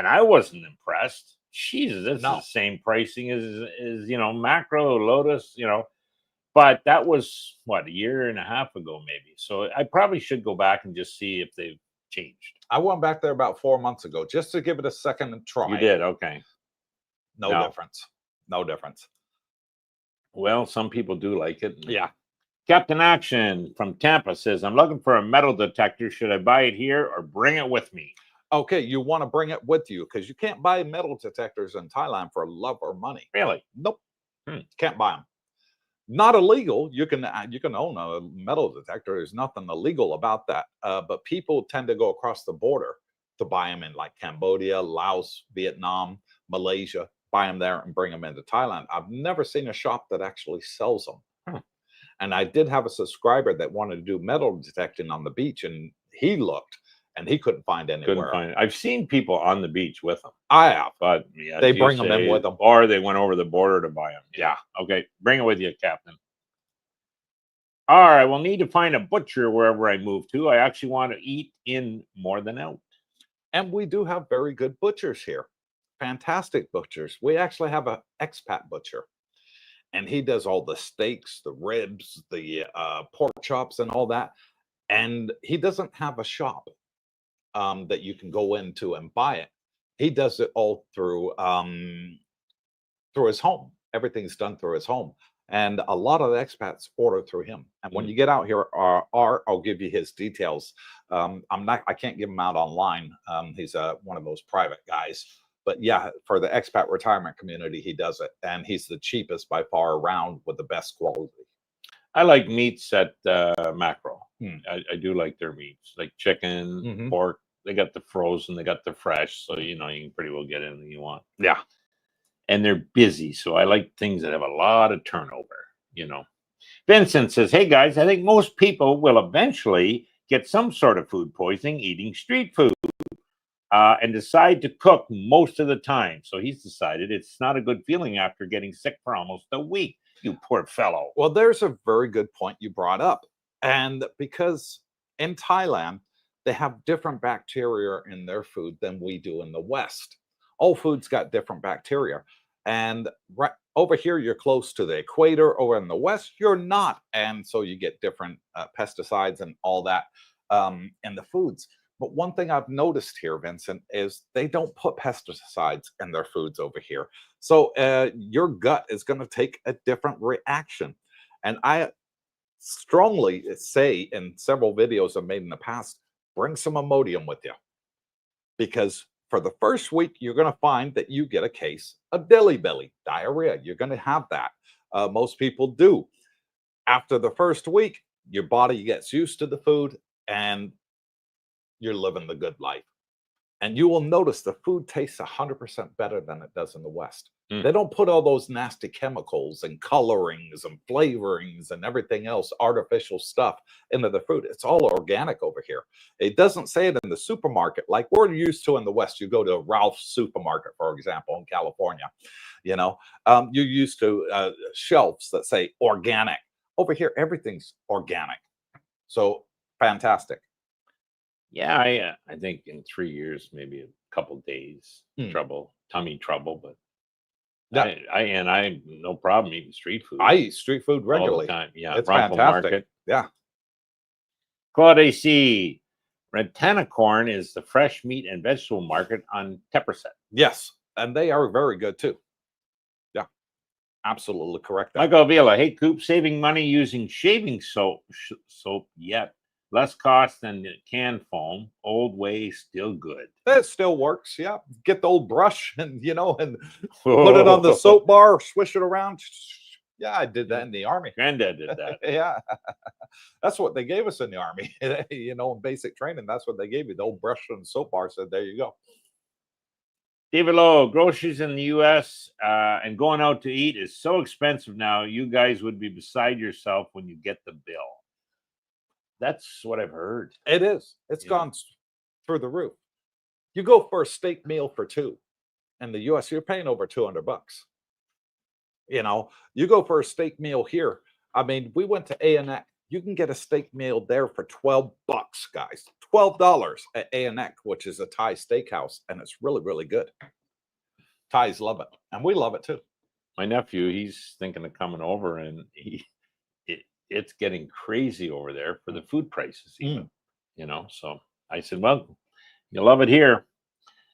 I wasn't impressed. Jesus, that's the same pricing as macro, Lotus, but that was what, a year and a half ago, maybe. So I probably should go back and just see if they've changed. I went back there about 4 months ago just to give it a second try. You did? Okay. No difference. No difference. Well, some people do like it. Yeah. Captain Action from Tampa says, I'm looking for a metal detector. Should I buy it here or bring it with me? Okay, you want to bring it with you because you can't buy metal detectors in Thailand for love or money. Really? Nope. Can't buy them. Not illegal. You can own a metal detector. There's nothing illegal about that. But people tend to go across the border to buy them in like Cambodia, Laos, Vietnam, Malaysia, buy them there and bring them into Thailand. I've never seen a shop that actually sells them. And I did have a subscriber that wanted to do metal detecting on the beach, and he looked, and he couldn't find Couldn't anywhere. find it. I've seen people on the beach with them. I have. But yeah, They as you bring them in say, with them. or they went over the border to buy them. Yeah. Okay, bring it with you, Captain. All right, we'll need to find a butcher wherever I move to. I actually want to eat in more than out. And we do have very good butchers here. Fantastic butchers. We actually have an expat butcher, and he does all the steaks, the ribs, the pork chops, and all that. And he doesn't have a shop that you can go into and buy it. He does it all through his home. Everything's done through his home. And a lot of the expats order through him. And when you get out here, I'll give you his details. I can't give him out online. He's one of those private guys. But yeah, for the expat retirement community, he does it. And he's the cheapest by far around with the best quality. I like meats at Macro. I do like their meats, like chicken, pork. They got the frozen, they got the fresh. So, you can pretty well get anything you want. Yeah. And they're busy. So I like things that have a lot of turnover, Vincent says, hey guys, I think most people will eventually get some sort of food poisoning eating street food and decide to cook most of the time. So he's decided it's not a good feeling after getting sick for almost a week. You poor fellow. Well, there's a very good point you brought up. And because in Thailand, they have different bacteria in their food than we do in the West. All food's got different bacteria. And right over here, you're close to the equator. Over in the West, you're not. And so you get different pesticides and all that in the foods. But one thing I've noticed here, Vincent, is they don't put pesticides in their foods over here. So your gut is going to take a different reaction. And I strongly say in several videos I've made in the past, bring some Imodium with you. Because for the first week, you're going to find that you get a case of dilly belly, diarrhea. You're going to have that. Most people do. After the first week, your body gets used to the food and you're living the good life. And you will notice the food tastes 100% better than it does in the West. They don't put all those nasty chemicals and colorings and flavorings and everything else, artificial stuff into the food. It's all organic over here. It doesn't say it in the supermarket like we're used to in the West. You go to Ralph's supermarket, for example, in California, you're used to shelves that say organic. Over here, everything's organic. So fantastic. Yeah, I think in 3 years, maybe a couple days tummy trouble, but yeah, I no problem eating street food. I eat street food regularly. All the time. Yeah, it's Rumpel fantastic. Market. Yeah. Claude AC, Retanacorn is the fresh meat and vegetable market on Tepperset. Yes, and they are very good too. Yeah, absolutely correct. Michael Vila, hey Coop, saving money using shaving soap yet. Less cost than canned foam. Old way, still good. It still works. Yeah. Get the old brush and, and put it on the soap bar, swish it around. Yeah, I did that in the Army. Granddad did that. Yeah. That's what they gave us in the Army. In basic training, that's what they gave you. The old brush and soap bar said, there you go. David Lowe, groceries in the U.S. And going out to eat is so expensive now. You guys would be beside yourself when you get the bill. That's what I've heard. It is. It's gone through the roof. You go for a steak meal for two in the US, you're paying over $200. You go for a steak meal here. I mean, we went to A&X. You can get a steak meal there for $12, guys. $12 at A&X, which is a Thai steakhouse, and it's really, really good. Thais love it, and we love it too. My nephew, he's thinking of coming over, and it's getting crazy over there for the food prices, even, So I said, well, you'll love it here.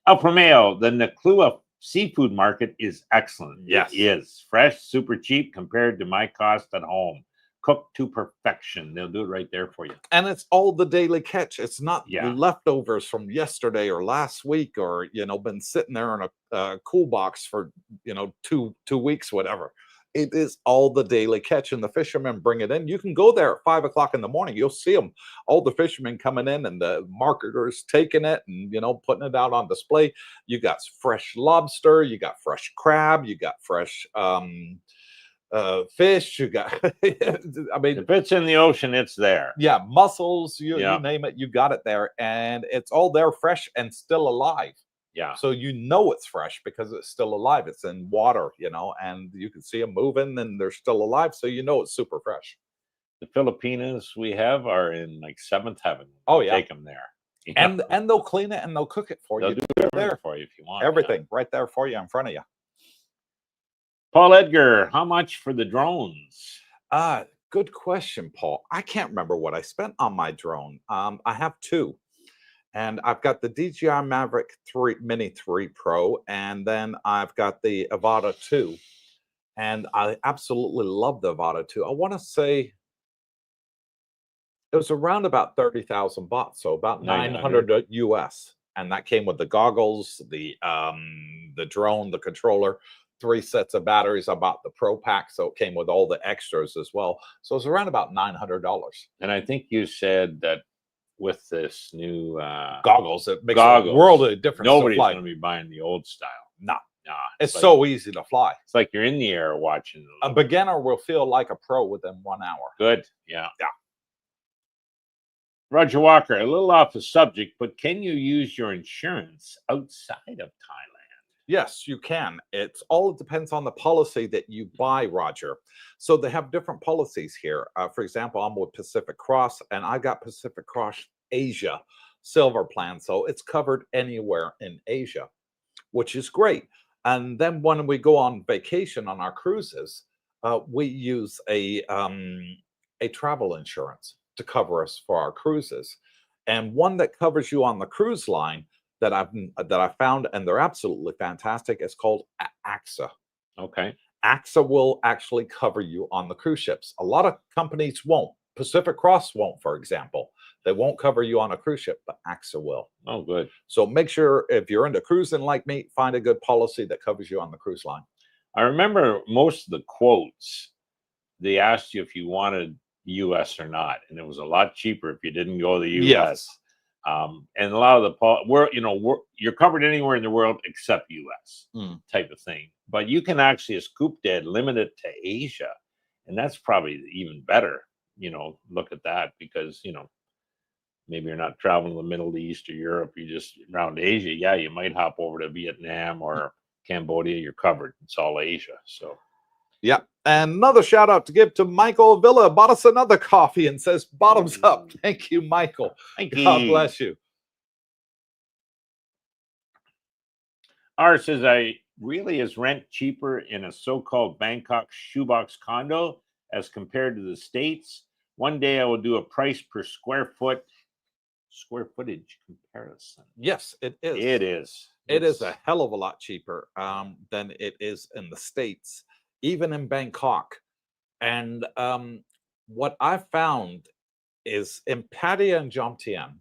El Promeo, the Naklua seafood market is excellent. Yes. It is. Fresh, super cheap compared to my cost at home. Cooked to perfection. They'll do it right there for you. And it's all the daily catch. It's not leftovers from yesterday or last week or, been sitting there in a cool box for, 2 weeks, whatever. It is all the daily catch, and the fishermen bring it in. You can go there at 5 o'clock in the morning. You'll see them, all the fishermen coming in, and the marketers taking it and putting it out on display. You got fresh lobster, you got fresh crab, you got fresh fish, you got, I mean, If it's in the ocean, it's there. yeah, mussels, you Yeah. name it, you got it there. And it's all there fresh and still alive. Yeah. So you know it's fresh because it's still alive. It's in water, and you can see them moving and they're still alive. So you know it's super fresh. The Filipinos we have are in like seventh heaven. Oh, yeah. Take them there. Yeah. And they'll clean it and they'll cook it for They'll you. do everything there. for you if you want. Yeah. Everything right there for you in front of you. Paul Edgar, how much for the drones? Good question, Paul. I can't remember what I spent on my drone. I have two. And I've got the DJI Maverick 3 Mini 3 Pro, and then I've got the Avata 2. And I absolutely love the Avata 2. I want to say it was around about 30,000 baht, so about 900 US. And that came with the goggles, the drone, the controller, 3 sets of batteries. I bought the Pro Pack, so it came with all the extras as well. So it was around about $900. And I think you said that with this new goggles, it makes a world of difference. Nobody's going to be buying the old style. No. Nah, it's like, so easy to fly. It's like you're in the air watching. A beginner will feel like a pro within 1 hour. Good. Yeah. Yeah. Roger Walker, a little off the subject, but can you use your insurance outside of Thailand? Yes, you can. It depends on the policy that you buy, Roger. So they have different policies here. For example, I'm with Pacific Cross, and I got Pacific Cross Asia Silver Plan. So it's covered anywhere in Asia, which is great. And then when we go on vacation on our cruises, we use a travel insurance to cover us for our cruises. And one that covers you on the cruise line that I found, and they're absolutely fantastic, is called AXA. Okay. AXA will actually cover you on the cruise ships. A lot of companies won't. Pacific Cross won't, for example. They won't cover you on a cruise ship, but AXA will. Oh, good. So make sure, if you're into cruising like me, find a good policy that covers you on the cruise line. I remember most of the quotes, they asked you if you wanted US or not, and it was a lot cheaper if you didn't go to the US. Yes. And a lot of you're covered anywhere in the world except US type of thing. But you can actually, as Coop did, limit it to Asia. And that's probably even better, look at that, because, maybe you're not traveling to the Middle East or Europe, you're just around Asia. Yeah, you might hop over to Vietnam or Cambodia, you're covered. It's all Asia. So yeah. And another shout out to give to Michael Villa, bought us another coffee and says bottoms up. Thank you, Michael. Thank God you. bless you. R says, is rent cheaper in a so-called Bangkok shoebox condo as compared to the States? One day I will do a price per square footage comparison. Yes, it is. It is. It is a hell of a lot cheaper than it is in the States, even in Bangkok. And what I found is in Pattaya and Jomtien,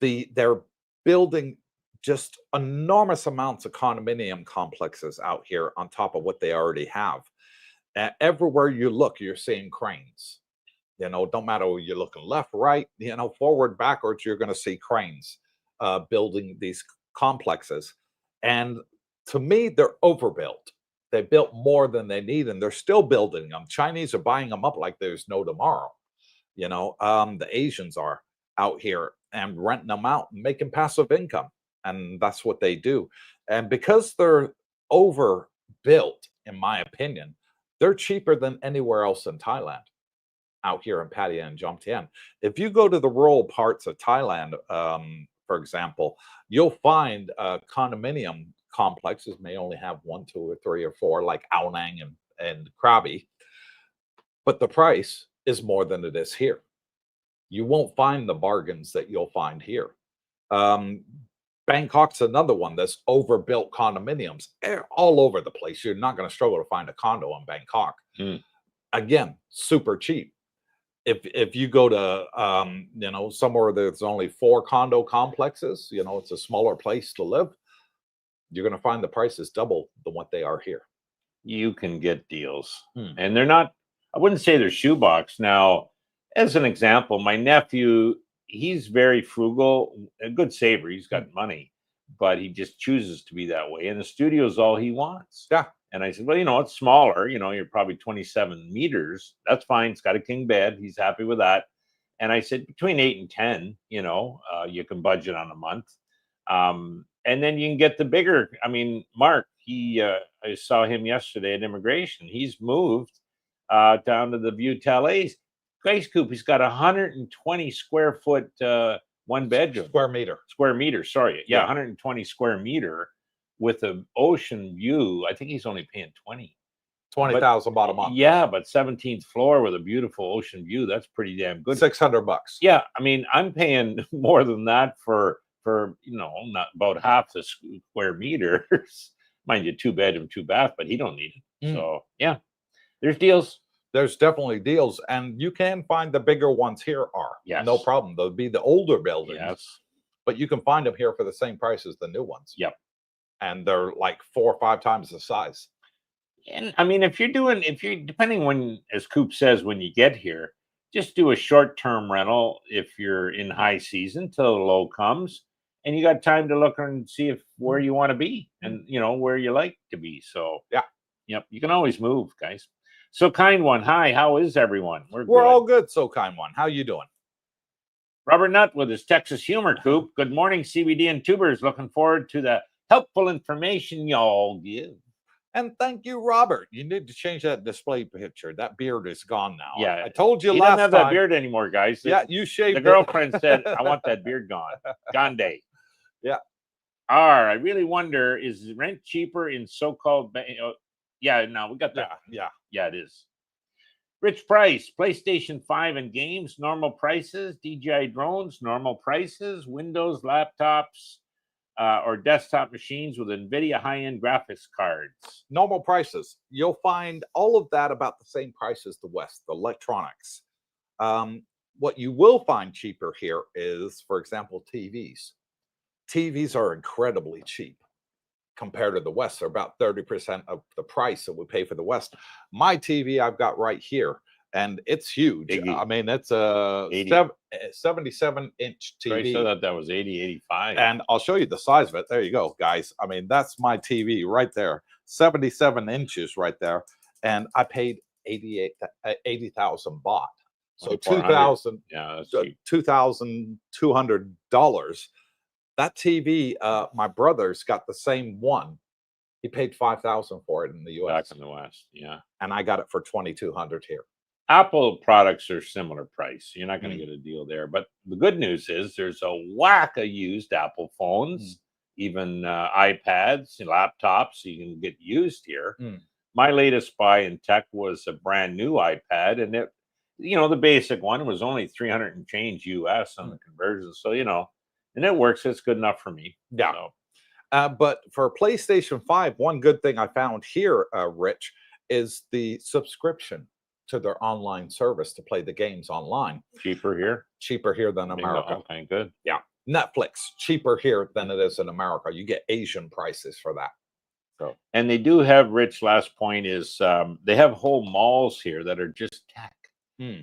they're building just enormous amounts of condominium complexes out here on top of what they already have. Everywhere you look, you're seeing cranes. Don't matter whether you're looking left, right, forward, backwards, you're going to see cranes building these complexes. And to me, they're overbuilt. They built more than they need, and they're still building them. Chinese are buying them up like there's no tomorrow. The Asians are out here and renting them out and making passive income. And that's what they do. And because they're overbuilt, in my opinion, they're cheaper than anywhere else in Thailand, out here in Pattaya and Jomtien. If you go to the rural parts of Thailand, for example, you'll find condominium complexes may only have 1, 2, or 3, or 4, like Ao Nang and Krabi, but the price is more than it is here. You won't find the bargains that you'll find here. Bangkok's another one that's overbuilt condominiums all over the place. You're not going to struggle to find a condo in Bangkok. Again, super cheap. If you go to somewhere there's only 4 condo complexes, it's a smaller place to live, you're going to find the prices double than what they are here. You can get deals, and they're not. I wouldn't say they're shoebox. Now, as an example, my nephew, he's very frugal, a good saver. He's got money, but he just chooses to be that way. And the studio is all he wants. Yeah. And I said, well, it's smaller. You're probably 27 meters. That's fine. It's got a king bed. He's happy with that. And I said, between 8 and 10, you can budget on a month. And then you can get the bigger. I mean, Mark, I saw him yesterday at immigration. He's moved down to the Butel A's. Grace Coop, he's got 120 square foot one bedroom. Square meter, sorry. Yeah, 120 square meter with an ocean view. I think he's only paying 20,000 about a month. Yeah, but 17th floor with a beautiful ocean view. That's pretty damn good. $600. Yeah, I mean, I'm paying more than that for not about half the square meters. Mind you, 2 bedroom, 2 bath, but he don't need it. So yeah, there's deals. There's definitely deals, and you can find the bigger ones here are. Yes. No problem. They'll be the older buildings. Yes. But you can find them here for the same price as the new ones. Yep. And they're like 4 or 5 times the size. And I mean, if you're depending when, as Coop says, when you get here, just do a short-term rental if you're in high season till the low comes, and you got time to look and see where you want to be and where you like to be. So yeah, yep, you can always move, guys. So Kind One, hi, how is everyone? We're good. All good. So Kind One, how you doing? Robert Nutt with his Texas humor, Coop. Good morning, CBD and tubers. Looking forward to the helpful information y'all give. And thank you, Robert. You need to change that display picture. That beard is gone now. Yeah, I told you he last doesn't have time. that beard anymore, guys. Yeah, you shaved. The girlfriend said, "I want that beard gone." Gone day. Yeah. I really wonder, is rent cheaper in so-called? Yeah, no, we got that. Yeah, it is. Rich Price, PlayStation 5 and games, normal prices. DJI drones, normal prices. Windows laptops. Or desktop machines with NVIDIA high-end graphics cards. Normal prices. You'll find all of that about the same price as the West, the electronics. What you will find cheaper here is, for example, TVs. TVs are incredibly cheap compared to the West. They're about 30% of the price that we pay for the West. My TV I've got right here, and it's huge. Biggie. I mean, it's a 77-inch TV. I thought that was 80, 85. And I'll show you the size of it. There you go, guys. I mean, that's my TV right there. 77 inches right there. And I paid 80,000 baht. So $2,000. Yeah, that's cheap. $2,200. That TV, my brother's got the same one. He paid $5,000 for it in the US. Back in the West, yeah. And I got it for $2,200 here. Apple products are similar price. You're not going to get a deal there. But the good news is there's a whack of used Apple phones, even iPads and laptops you can get used here. My latest buy in tech was a brand new iPad, and it, the basic one was only 300 and change US on the conversion. So, and it works. It's good enough for me. Yeah. So. But for PlayStation 5, one good thing I found here, Rich, is the subscription to their online service to play the games online. Cheaper here? Cheaper here than America. Okay, good. Yeah. Netflix, cheaper here than it is in America. You get Asian prices for that. So. And they do have, Rich, last point is they have whole malls here that are just tech.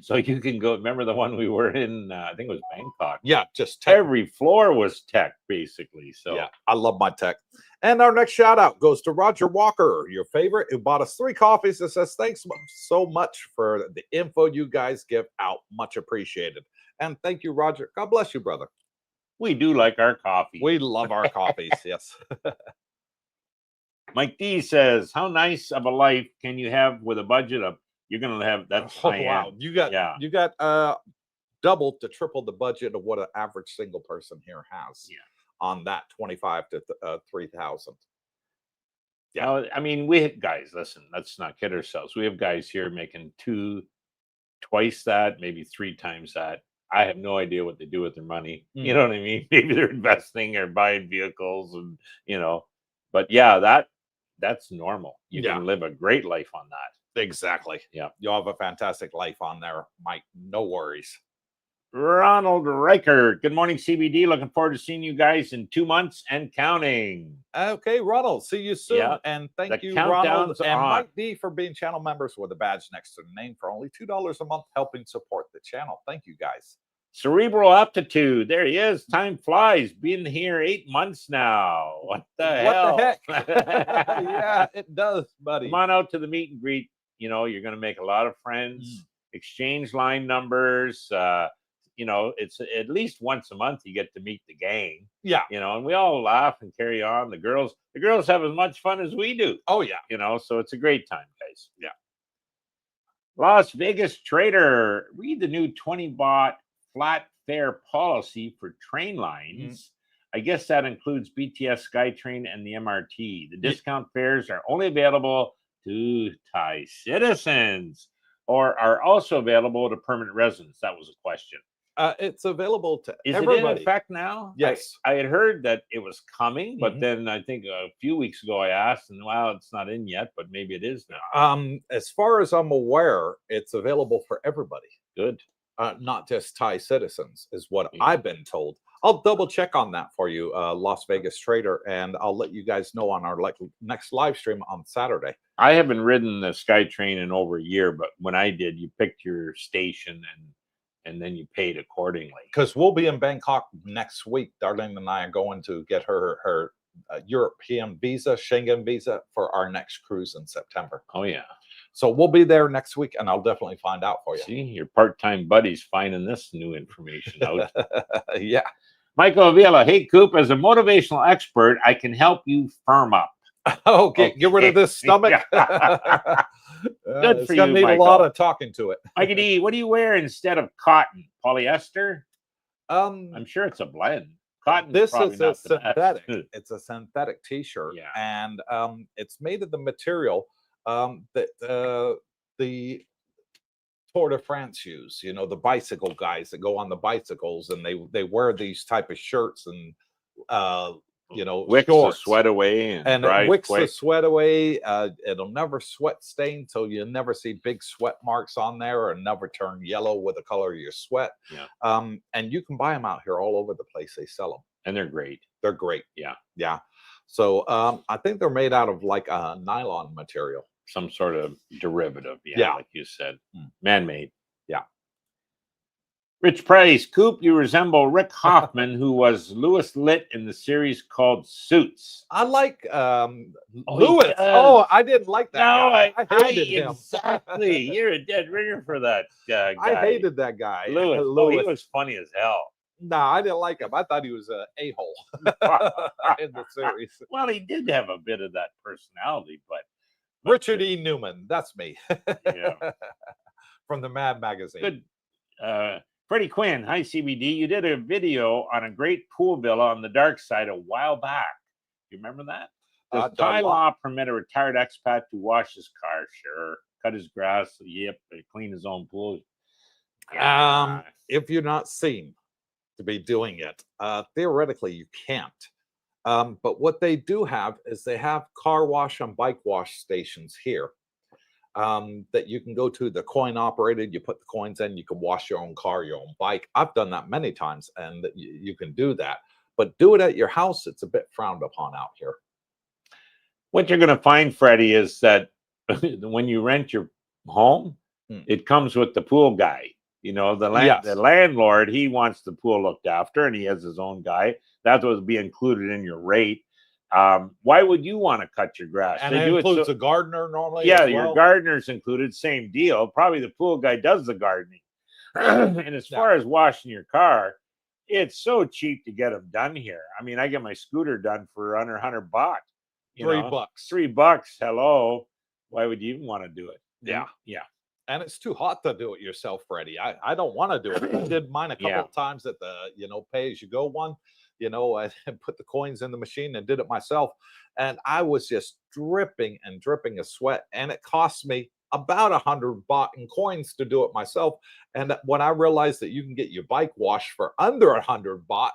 So you can go, remember the one we were in, I think it was Bangkok. Yeah, just tech. Every floor was tech, basically. So yeah, I love my tech. And our next shout out goes to Roger Walker, your favorite, who bought us 3 coffees and says, thanks so much for the info you guys give out. Much appreciated. And thank you, Roger. God bless you, brother. We do like our coffee. We love our coffees, yes. Mike D says, how nice of a life can you have with a budget of, you're going to have, that's wow. You got double to triple the budget of what an average single person here has on that 25 to 3,000. Yeah. I mean, guys, listen, let's not kid ourselves. We have guys here making twice that, maybe 3 times that. I have no idea what they do with their money. You know what I mean? Maybe they're investing or buying vehicles and, but yeah, that's normal. You can live a great life on that. Exactly. Yeah. You'll have a fantastic life on there, Mike. No worries. Ronald Riker. Good morning, CBD. Looking forward to seeing you guys in 2 months and counting. Okay, Ronald. See you soon. Yeah. And thank you, Ronald and Mike D, for being channel members with a badge next to the name for only $2 a month, helping support the channel. Thank you, guys. Cerebral aptitude. There he is. Time flies. Been here 8 months now. What the What the hell? heck? Yeah, it does, buddy. Come on out to the meet and greet. You know, you're going to make a lot of friends, exchange line numbers. You know, it's at least once a month you get to meet the gang. Yeah. You know, and we all laugh and carry on. The girls have as much fun as we do. Oh, yeah. You know, so it's a great time, guys. Yeah. Las Vegas Trader. Read the new 20-baht flat fare policy for train lines. I guess that includes BTS, SkyTrain, and the MRT. The discount fares are only available to Thai citizens or are also available to permanent residents. That was a question. It's available to everybody. Is it in effect now? Yes. I had heard that it was coming, but then I think a few weeks ago I asked, and well, it's not in yet, but maybe it is now. As far as I'm aware, it's available for everybody. Good. Not just Thai citizens, is what I've been told. I'll double check on that for you, Las Vegas Trader, and I'll let you guys know on our next live stream on Saturday. I haven't ridden the SkyTrain in over a year, but when I did, you picked your station and then you paid accordingly. Because we'll be in Bangkok next week. Darlene and I are going to get her European visa, Schengen visa, for our next cruise in September. Oh, yeah. So we'll be there next week, and I'll definitely find out for you. See, your part-time buddy's finding this new information out. Yeah. Michael Avila, hey, Coop, as a motivational expert, I can help you firm up. Okay, get rid of this stomach. Good for you, Michael. Need a lot of talking to it. Mikey D, what do you wear instead of cotton? Polyester? I'm sure it's a blend. Cotton. This is a synthetic. It's a synthetic T-shirt, yeah. And it's made of the material that the Tour de France use. You know, the bicycle guys that go on the bicycles, and they wear these type of shirts and you know, wicks the sweat away and it wicks the sweat away. It'll never sweat stain, so you'll never see big sweat marks on there, or never turn yellow with the color of your sweat. Yeah. And you can buy them out here all over the place. They sell them, and they're great. They're great. Yeah, yeah. So I think they're made out of like a nylon material, some sort of derivative. Yeah. Like you said, man-made. Yeah. Rich Price, Coop, you resemble Rick Hoffman, who was Louis Litt in the series called Suits. I like Louis. Oh, I didn't like that. No, guy. I hated him. Exactly. You're a dead ringer for that guy. I hated that guy. Louis. Oh, he was funny as hell. No, I didn't like him. I thought he was an a-hole in the series. Well, he did have a bit of that personality, but Richard E. Newman, that's me. Yeah. From the Mad magazine. Good. Freddie Quinn, hi CBD. You did a video on a great pool villa on the dark side a while back. You remember that? Does Thai law permit a retired expat to wash his car? Sure. Cut his grass. Yep. Clean his own pool. Yeah. If you're not seen to be doing it, theoretically you can't. But what they do have is they have car wash and bike wash stations here. That you can go to. The coin operated, you put the coins in, you can wash your own car, your own bike. I've done that many times, and you can do that. But do it at your house, it's a bit frowned upon out here. What you're going to find, Freddie, is that when you rent your home, it comes with the pool guy. You know, the landlord, he wants the pool looked after, and he has his own guy. That would be included in your rate. Why would you want to cut your grass? And it includes a gardener normally. Yeah, your gardener's included, same deal. Probably the pool guy does the gardening. And as far as washing your car, it's so cheap to get them done here. I mean, I get my scooter done for under 100 baht. $3. $3. Hello. Why would you even want to do it? Yeah. Yeah. And it's too hot to do it yourself, Freddie. I don't want to do it. I did mine a couple of times at the, pay-as-you-go one. I put the coins in the machine and did it myself. And I was just dripping and dripping of sweat. And it cost me about 100 baht in coins to do it myself. And when I realized that you can get your bike washed for under 100 baht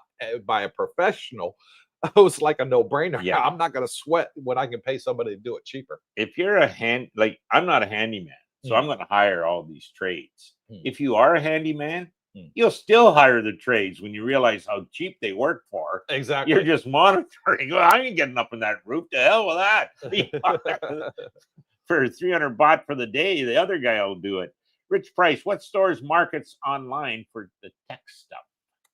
by a professional, it was like a no-brainer. Yeah. I'm not going to sweat when I can pay somebody to do it cheaper. If you're I'm not a handyman, so I'm going to hire all these trades. If you are a handyman, you'll still hire the trades when you realize how cheap they work for. Exactly. You're just monitoring. Well, I ain't getting up in that roof. To hell with that. For 300 baht for the day, the other guy will do it. Rich Price, what stores markets online for the tech stuff?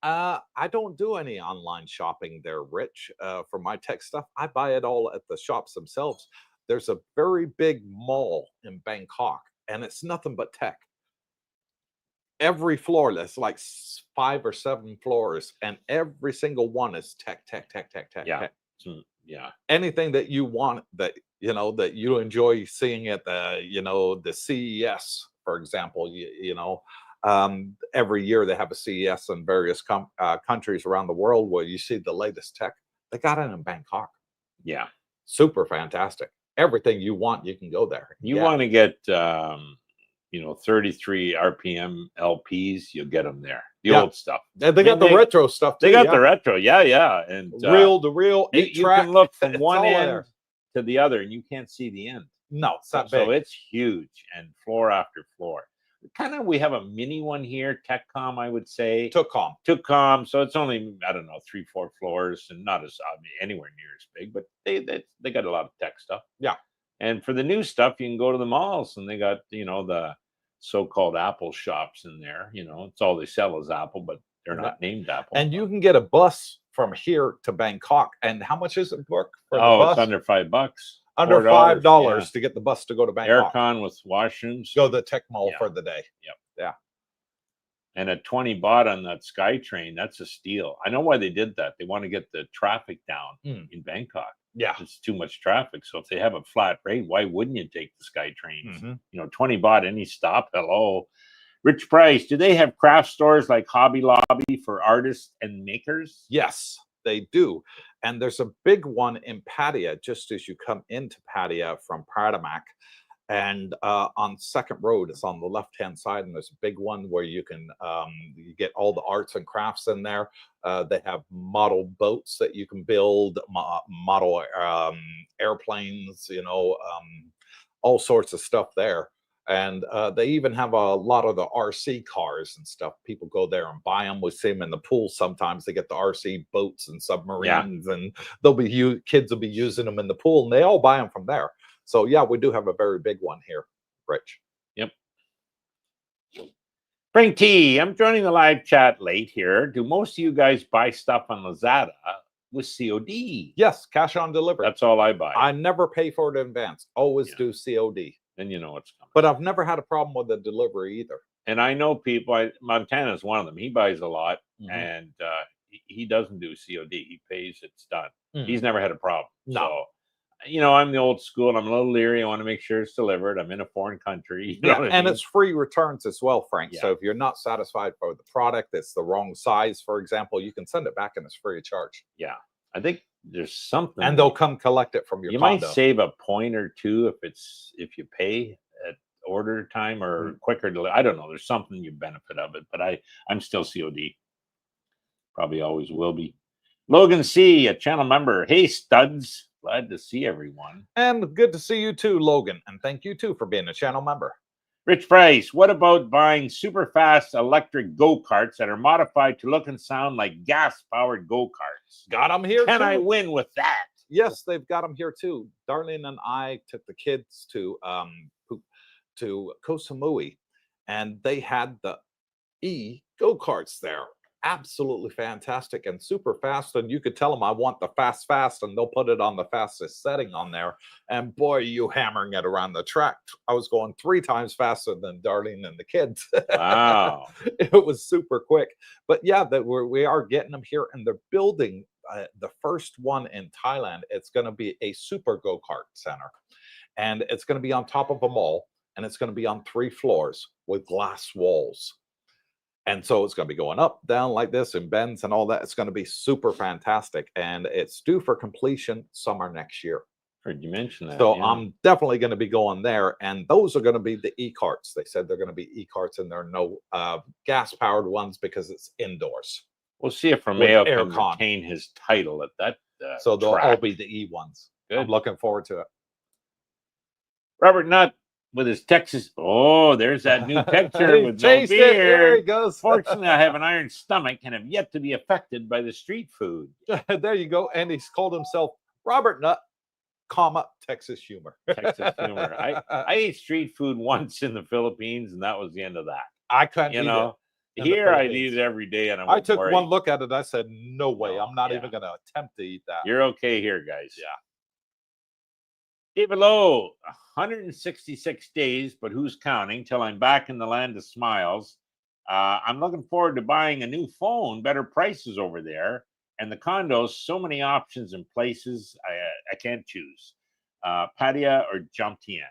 I don't do any online shopping there, Rich. For my tech stuff, I buy it all at the shops themselves. There's a very big mall in Bangkok, and it's nothing but tech. Every floor, there's like 5 or 7 floors, and every single one is tech, tech, tech, tech, tech, Yeah. tech. Yeah. Anything that you want that that you enjoy seeing at the CES, for example. Every year they have a CES in various countries around the world where you see the latest tech. They got it in Bangkok. Yeah. Super fantastic. Everything you want, you can go there. You want to get 33 RPM LPs, you'll get them there. The old stuff. And they got the retro stuff too. They got the retro, yeah. And reel to reel, you can look from one end to the other, and you can't see the end. No, it's not so big. it's huge, and floor after floor. Kind of, we have a mini one here, TechCom, I would say. TechCom. So it's only, I don't know, 3-4 floors, and not as anywhere near as big, but they got a lot of tech stuff. Yeah. And for the new stuff, you can go to the malls, and they got the so-called Apple shops in there. It's all they sell is Apple, but they're not named Apple. And you can get a bus from here to Bangkok. And how much is it, Brooke, for the bus? It's under $5. Under $5 to get the bus to go to Bangkok. Aircon with washrooms. Go to the tech mall for the day. Yep. Yeah. And a 20 baht on that SkyTrain, that's a steal. I know why they did that. They want to get the traffic down in Bangkok. Yeah. It's too much traffic. So if they have a flat rate, why wouldn't you take the SkyTrains? Mm-hmm. 20 baht any stop. Hello. Rich Price, do they have craft stores like Hobby Lobby for artists and makers? Yes, they do. And there's a big one in Pattaya, just as you come into Pattaya from Pradamak. And on Second Road, it's on the left-hand side, and there's a big one where you can you get all the arts and crafts in there. They have model boats that you can build, model airplanes, all sorts of stuff there. And they even have a lot of the RC cars and stuff. People go there and buy them. We see them in the pool sometimes. They get the RC boats and submarines, and kids will be using them in the pool, and they all buy them from there. So yeah, we do have a very big one here, Rich. Yep. Frank T, I'm joining the live chat late here. Do most of you guys buy stuff on Lazada with COD? Yes, cash on delivery. That's all I buy. I never pay for it in advance. Always do COD. Then you know what's coming. But I've never had a problem with the delivery either. And I know people. Montana's one of them. He buys a lot, and he doesn't do COD. He pays. It's done. He's never had a problem. No. So, I'm the old school, and I'm a little leery. I want to make sure it's delivered. I'm in a foreign country. And it's free returns as well, Frank. Yeah. So if you're not satisfied with the product, it's the wrong size, for example, you can send it back and it's free of charge. Yeah. I think there's something. And they'll come collect it from your condo. Might save a point or two if you pay at order time or quicker delivery. I don't know. There's something you benefit of it, but I'm still COD. Probably always will be. Logan C, a channel member. Hey, studs. Glad to see everyone. And good to see you too, Logan. And thank you too for being a channel member. Rich Price, what about buying super fast electric go-karts that are modified to look and sound like gas-powered go-karts? Got them here Can too. I win with that? Yes, they've got them here too. Darlene and I took the kids to Koh Samui, and they had the go-karts there. Absolutely fantastic and super fast, and you could tell them I want the fast, and they'll put it on the fastest setting on there, and boy, you hammering it around the track. I was going 3 times faster than Darlene and the kids. Wow. It was super quick. But yeah, we are getting them here, and they're building the first one in Thailand. It's going to be a super go-kart center, and it's going to be on top of a mall, and it's going to be on 3 floors with glass walls. And so it's going to be going up, down like this, and bends and all that. It's going to be super fantastic. And it's due for completion summer next year. Heard you mention that. So yeah. I'm definitely going to be going there. And those are going to be the e-karts. They said they're going to be e-karts, and there are no gas-powered ones because it's indoors. We'll see if Romeo can retain his title at that so they'll all be the E-ones. Good. I'm looking forward to it. Robert Nutt. With his Texas, there's that new picture with no beard. There he goes. Fortunately, I have an iron stomach and have yet to be affected by the street food. There you go. And he's called himself Robert Nutt. comma, Texas humor. Texas humor. I ate street food once in the Philippines, and that was the end of that. I couldn't You eat know, it in the here I eat Philippines. it every day, and I I won't took worry. one look at it. I said, no way. No, I'm not yeah. even going to attempt to eat that. You're okay here, guys. Yeah. David Lowe, 166 days, but who's counting till I'm back in the land of smiles. I'm looking forward to buying a new phone, better prices over there. And the condos, so many options and places, I can't choose. Pattaya or Jomtien?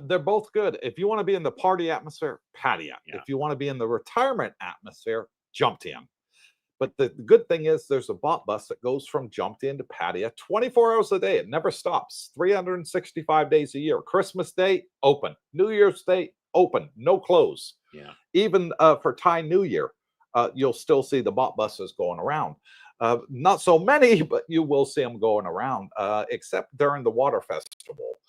They're both good. If you want to be in the party atmosphere, Pattaya. Yeah. If you want to be in the retirement atmosphere, Jomtien. But the good thing is there's a bot bus that goes from Jomtien to Pattaya 24 hours a day. It never stops, 365 days a year. Christmas Day, open. New Year's Day, open. No close. Yeah. Even for Thai New Year, you'll still see the bot buses going around. Not so many, but you will see them going around, except during the water festival.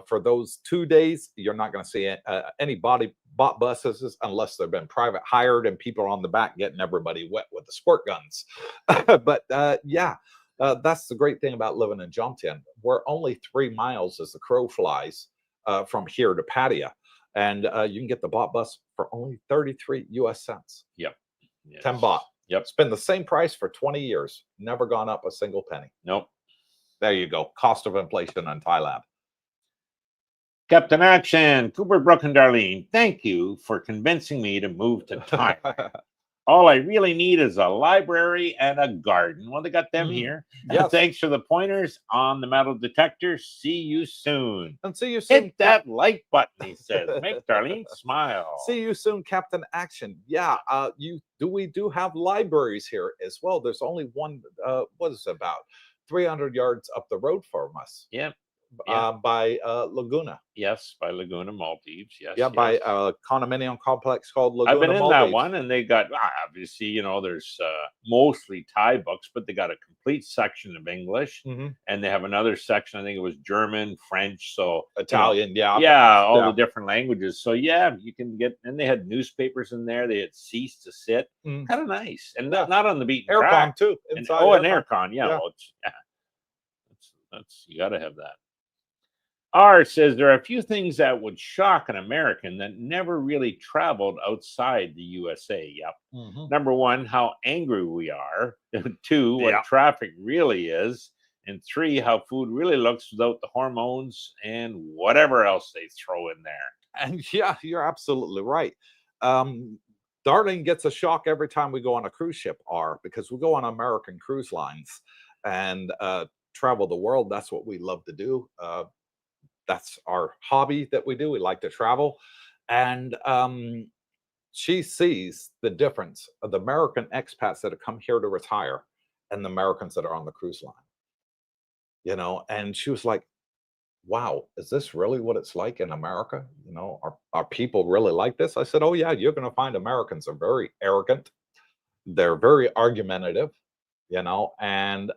For those 2 days, you're not going to see any bot buses unless they've been private hired and people are on the back getting everybody wet with the squirt guns. But yeah, that's the great thing about living in Jomtien. We're only 3 miles as the crow flies from here to Pattaya. And you can get the bot bus for only 33 US cents. Yep. Yes. 10 baht. Yep. It's been the same price for 20 years. Never gone up a single penny. Nope. There you go. Cost of inflation in Thailand. Captain Action, Cooper, Brooke, and Darlene, thank you for convincing me to move to Thailand. All I really need is a library and a garden. Well, they got them here. Yes. Thanks for the pointers on the metal detector. See you soon. And see you soon. Hit that like button, he says. Make Darlene smile. See you soon, Captain Action. Yeah, we do have libraries here as well. There's only one, what is it, about 300 yards up the road from us. Yeah. By Laguna. Yes, by Laguna Maldives. Yes. Yeah, by a condominium complex called Laguna I've been in Maldives. that one, and they got, obviously, you know, there's mostly Thai books, but they got a complete section of English, and they have another section, I think it was German, French, so Italian, you know, all the different languages. So yeah, you can get, and they had newspapers in there. They had seats to sit, kind of nice, and not on the beaten track. Aircon too. Inside, and aircon, yeah. Well, that's you got to have that. R says there are a few things that would shock an American that never really traveled outside the USA. Yep. Number one, how angry we are. 2, what traffic really is. And 3, how food really looks without the hormones and whatever else they throw in there. And yeah, you're absolutely right. Darling gets a shock every time we go on a cruise ship, because we go on American cruise lines and travel the world. That's what we love to do. That's our hobby that we do. We like to travel. And she sees the difference of the American expats that have come here to retire and the Americans that are on the cruise line. You know, and she was like, wow, is this really what it's like in America? You know, are people really like this? I said, oh yeah, you're going to find Americans are very arrogant. They're very argumentative, you know, and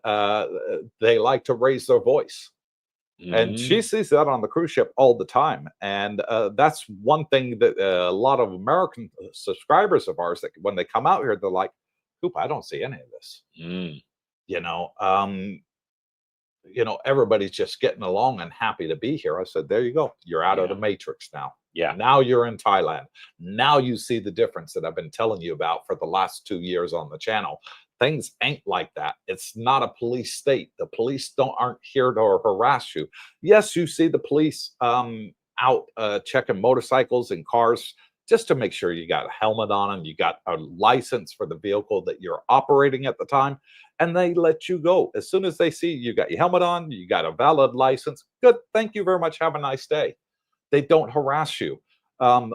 they like to raise their voice. And she sees that on the cruise ship all the time. And that's one thing that a lot of American subscribers of ours, that when they come out here, they're like, Coop, I don't see any of this. You know, everybody's just getting along and happy to be here. I said, there you go. You're out of the matrix now. Yeah. Now you're in Thailand. Now you see the difference that I've been telling you about for the last 2 years on the channel. Things ain't like that. It's not a police state. The police aren't here to harass you. Yes, you see the police out checking motorcycles and cars just to make sure you got a helmet on and you got a license for the vehicle that you're operating at the time, and they let you go. As soon as they see you got your helmet on, you got a valid license, good, thank you very much, have a nice day. They don't harass you.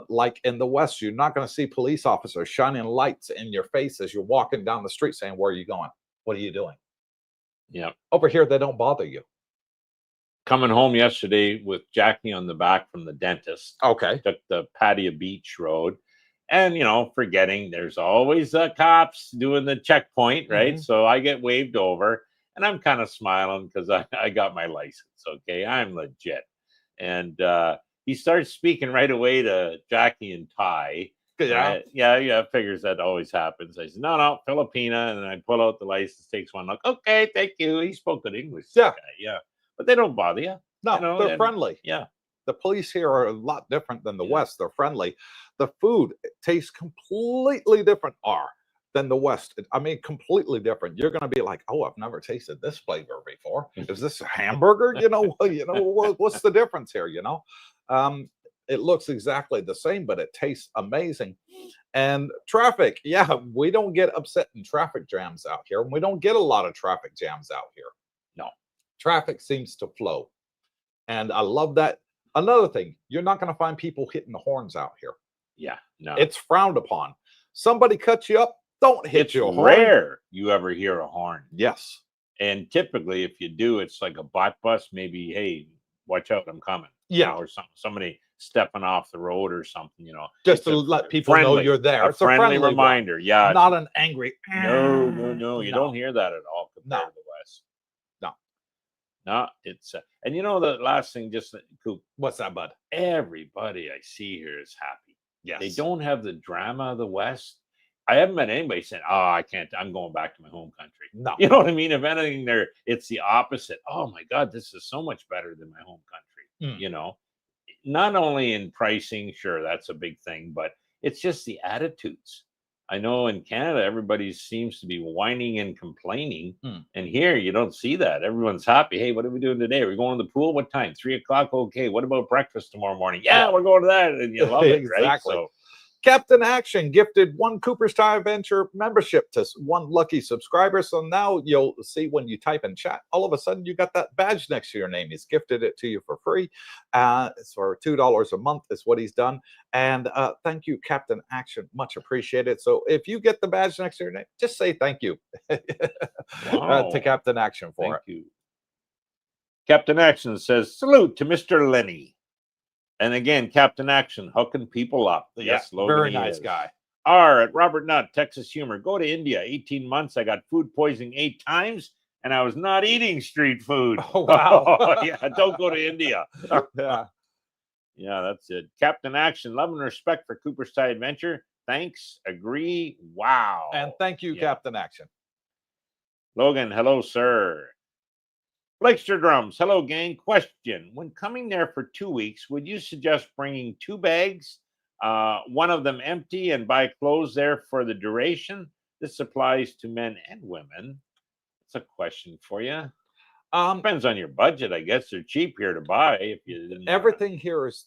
Like in the West, you're not going to see police officers shining lights in your face as you're walking down the street saying, where are you going? What are you doing? Yeah. Over here, they don't bother you. Coming home yesterday with Jackie on the back from the dentist. Okay. Took the Pattaya Beach Road. And, you know, forgetting there's always cops doing the checkpoint, right? So I get waved over and I'm kind of smiling because I got my license. Okay. I'm legit. And he starts speaking right away to Jackie in Thai. Yeah. Figures that always happens. I said, no, Filipina. And then I pull out the license, takes one look. Okay, thank you. He spoke good English. Yeah. Yeah. But they don't bother you. No, You know, they're and friendly. yeah, The police here are a lot different than the West. They're friendly. The food tastes completely different than the West. I mean, completely different. You're going to be like, "Oh, I've never tasted this flavor before. Is this a hamburger?" What's the difference here? Um, it looks exactly the same, but it tastes amazing. And traffic, yeah, we don't get upset in traffic jams out here. We don't get a lot of traffic jams out here. no, Traffic seems to flow. And I love that. Another thing, you're not going to find people hitting the horns out here. yeah, no. It's frowned upon. Somebody cuts you up, don't hit It's your horn. rare you ever hear a horn. Yes. And typically, if you do, it's like a bot bus. Maybe, hey, watch out, I'm coming. Yeah. Or somebody stepping off the road or something. Just to let people know you're there. It's a friendly reminder. one. Yeah. Not an angry. No. You don't hear that at all compared to the West. No, it's and the last thing, just Coop. What's that, bud? Everybody I see here is happy. Yes. They don't have the drama of the West. I haven't met anybody saying, "Oh, I can't. I'm going back to my home country." No. You know what I mean? If anything, it's the opposite. Oh my God, this is so much better than my home country. Not only in pricing, sure, that's a big thing, but it's just the attitudes. I know in Canada, everybody seems to be whining and complaining. And here, you don't see that. Everyone's happy. Hey, what are we doing today? We're going to the pool? What time? 3:00? Okay. What about breakfast tomorrow morning? Yeah, we're going to that. And you love it, exactly. right? So, Captain Action gifted one Coopersthaiadventure membership to one lucky subscriber. So now you'll see when you type in chat, all of a sudden you got that badge next to your name. He's gifted it to you for free. It's for $2 a month is what he's done. And thank you, Captain Action. Much appreciated. So if you get the badge next to your name, just say thank you to Captain Action for it. Thank you. Captain Action says, salute to Mr. Lenny. And again, Captain Action, hooking people up. Yes, very nice guy. R at Robert Nutt, Texas Humor. Go to India. 18 months. I got food poisoning 8 times, and I was not eating street food. Oh, wow. Yeah, don't go to India. Yeah. Yeah, that's it. Captain Action, love and respect for Coopersthaiadventure. Thanks. Agree. Wow. And thank you, Captain Action. Logan, hello, sir. Blakester Drums, hello, gang. Question: when coming there for 2 weeks, would you suggest bringing 2 bags, one of them empty, and buy clothes there for the duration? This applies to men and women. It's a question for you. Depends on your budget, I guess. They're cheap here to buy. If you didn't everything here is,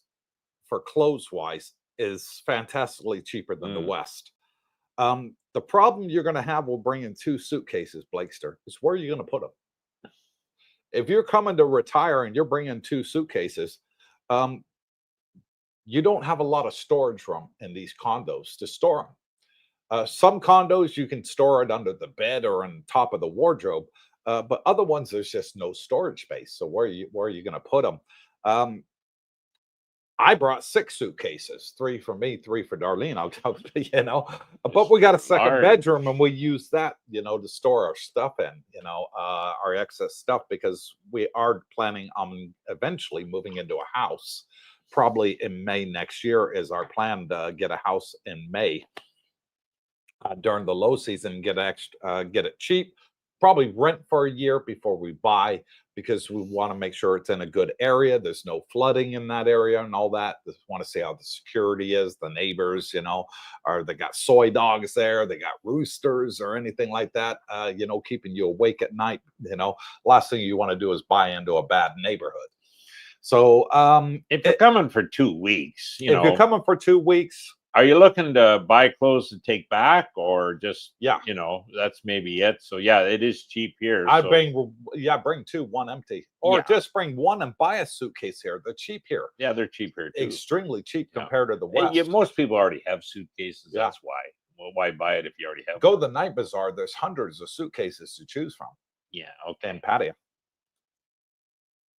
for clothes-wise, is fantastically cheaper than the West. The problem you're going to have with bringing 2 suitcases, Blakester, is where are you going to put them? If you're coming to retire and you're bringing 2 suitcases, you don't have a lot of storage room in these condos to store them. Some condos, you can store it under the bed or on top of the wardrobe, but other ones, there's just no storage space. So where are you going to put them? I brought 6 suitcases, 3 for me, 3 for Darlene. But we got a second bedroom, and we use that, to store our stuff in, our excess stuff, because we are planning on eventually moving into a house. Probably in May next year is our plan, to get a house in May during the low season, get it cheap. Probably rent for a year before we buy, because we want to make sure it's in a good area. There's no flooding in that area and all that. Just want to see how the security is, the neighbors, or they got soy dogs there, they got roosters or anything like that, keeping you awake at night. Last thing you want to do is buy into a bad neighborhood. So if you're coming for 2 weeks, if you're coming for 2 weeks, are you looking to buy clothes to take back, or just, that's maybe it? So yeah, it is cheap here. Bring 2, 1 empty, or just bring 1 and buy a suitcase here. They're cheap here. Yeah, they're cheap here too. Extremely cheap compared to the West. Most people already have suitcases. That's why. Well, why buy it if you already have? Go to the night bazaar. There's hundreds of suitcases to choose from. Yeah. Okay. In Pattaya.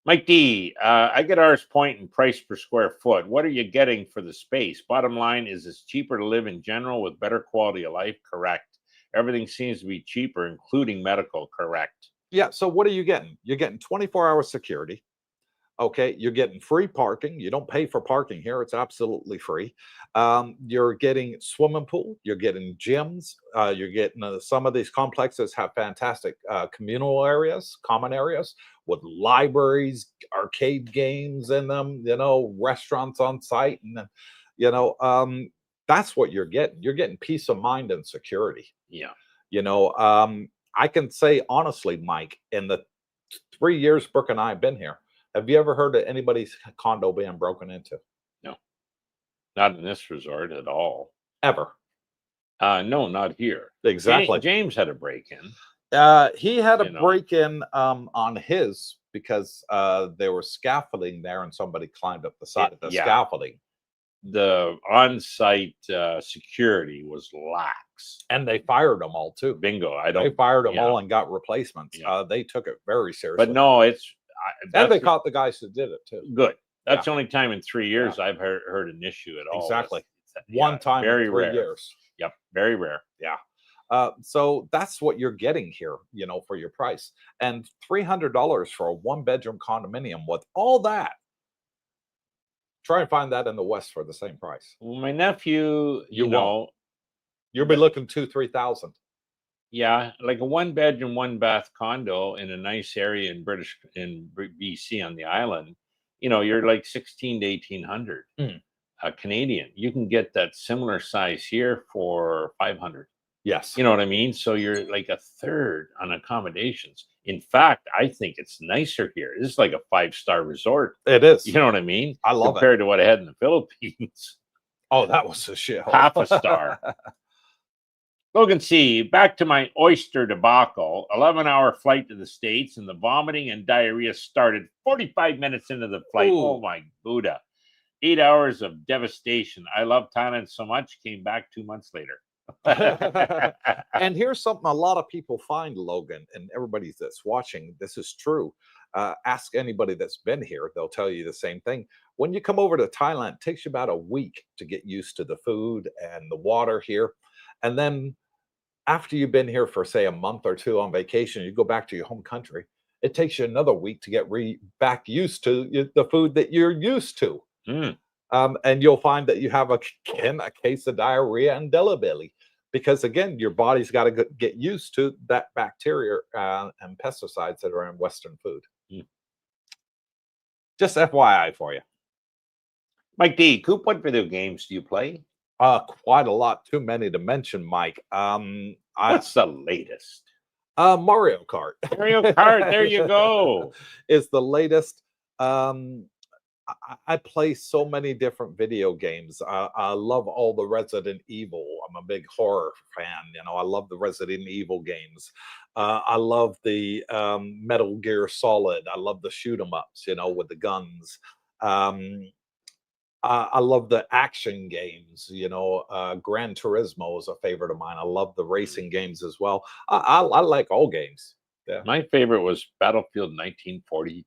Mike D, I get ours point and price per square foot. What are you getting for the space? Bottom line, is it's cheaper to live in general with better quality of life? Correct. Everything seems to be cheaper, including medical. Correct. Yeah. So what are you getting? You're getting 24-hour security, Okay, you're getting free parking. You don't pay for parking here. It's absolutely free. You're getting swimming pool. You're getting gyms. You're getting some of these complexes have fantastic communal areas, common areas with libraries, arcade games in them. You know, restaurants on site, and then, you know, that's what you're getting. You're getting peace of mind and security. Yeah. You know, I can say honestly, Mike, in the 3 years Brooke and I have been here, have you ever heard of anybody's condo being broken into? No, not in this resort at all. Ever. No, not here. Exactly. James had a break-in. He had a You know. break-in on his because there was scaffolding there and somebody climbed up the side of the Yeah. scaffolding. The on-site security was lax. And they fired them all too. Bingo. They fired them yeah. all and got replacements. Yeah. They took it very seriously. But no, and they caught the guys who did it too. Good. That's the only time in 3 years I've heard an issue at all. Exactly. One time very in 3 rare. years. Yep. Very rare. Yeah. So that's what you're getting here, you know, for your price. And $300 for a 1-bedroom condominium with all that. Try and find that in the West for the same price. Well, my nephew, You know, you'll be looking 2,000-3,000. yeah, like a 1-bedroom, 1-bath condo in a nice area in BC on the island, you know, you're like 16 to 1,800 Canadian. You can get that similar size here for 500. Yes. You know what I mean? So you're like a third on accommodations. In fact, I think it's nicer here. This is like a 5-star resort. It is. You know what I mean? I love compared to what I had in the Philippines. Oh, that was a shithole. Half a star. Logan C, back to my oyster debacle. 11-hour flight to the States, and the vomiting and diarrhea started 45 minutes into the flight. Ooh. Oh my Buddha. 8 hours of devastation. I love Thailand so much, came back 2 months later. And here's something a lot of people find, Logan, and everybody that's watching, this is true. Ask anybody that's been here, they'll tell you the same thing. When you come over to Thailand, it takes you about a week to get used to the food and the water here. And then after you've been here for, say, a month or two on vacation, you go back to your home country, it takes you another week to get back used to the food that you're used to. And you'll find that you have a case of diarrhea and belly, because again, your body's got to get used to that bacteria and pesticides that are in Western food. Just FYI for you. Mike D, Coop, what video games do you play? Quite a lot, too many to mention, Mike. What's the latest? Mario Kart. Mario Kart, there you go. Is the latest. I play so many different video games. I love all the Resident Evil. I'm a big horror fan. You know, I love the Resident Evil games. I love the Metal Gear Solid. I love the shoot 'em ups, you know, with the guns. I love the action games. You know, Gran Turismo is a favorite of mine. I love the racing games as well. I like all games. Yeah. My favorite was Battlefield 1942.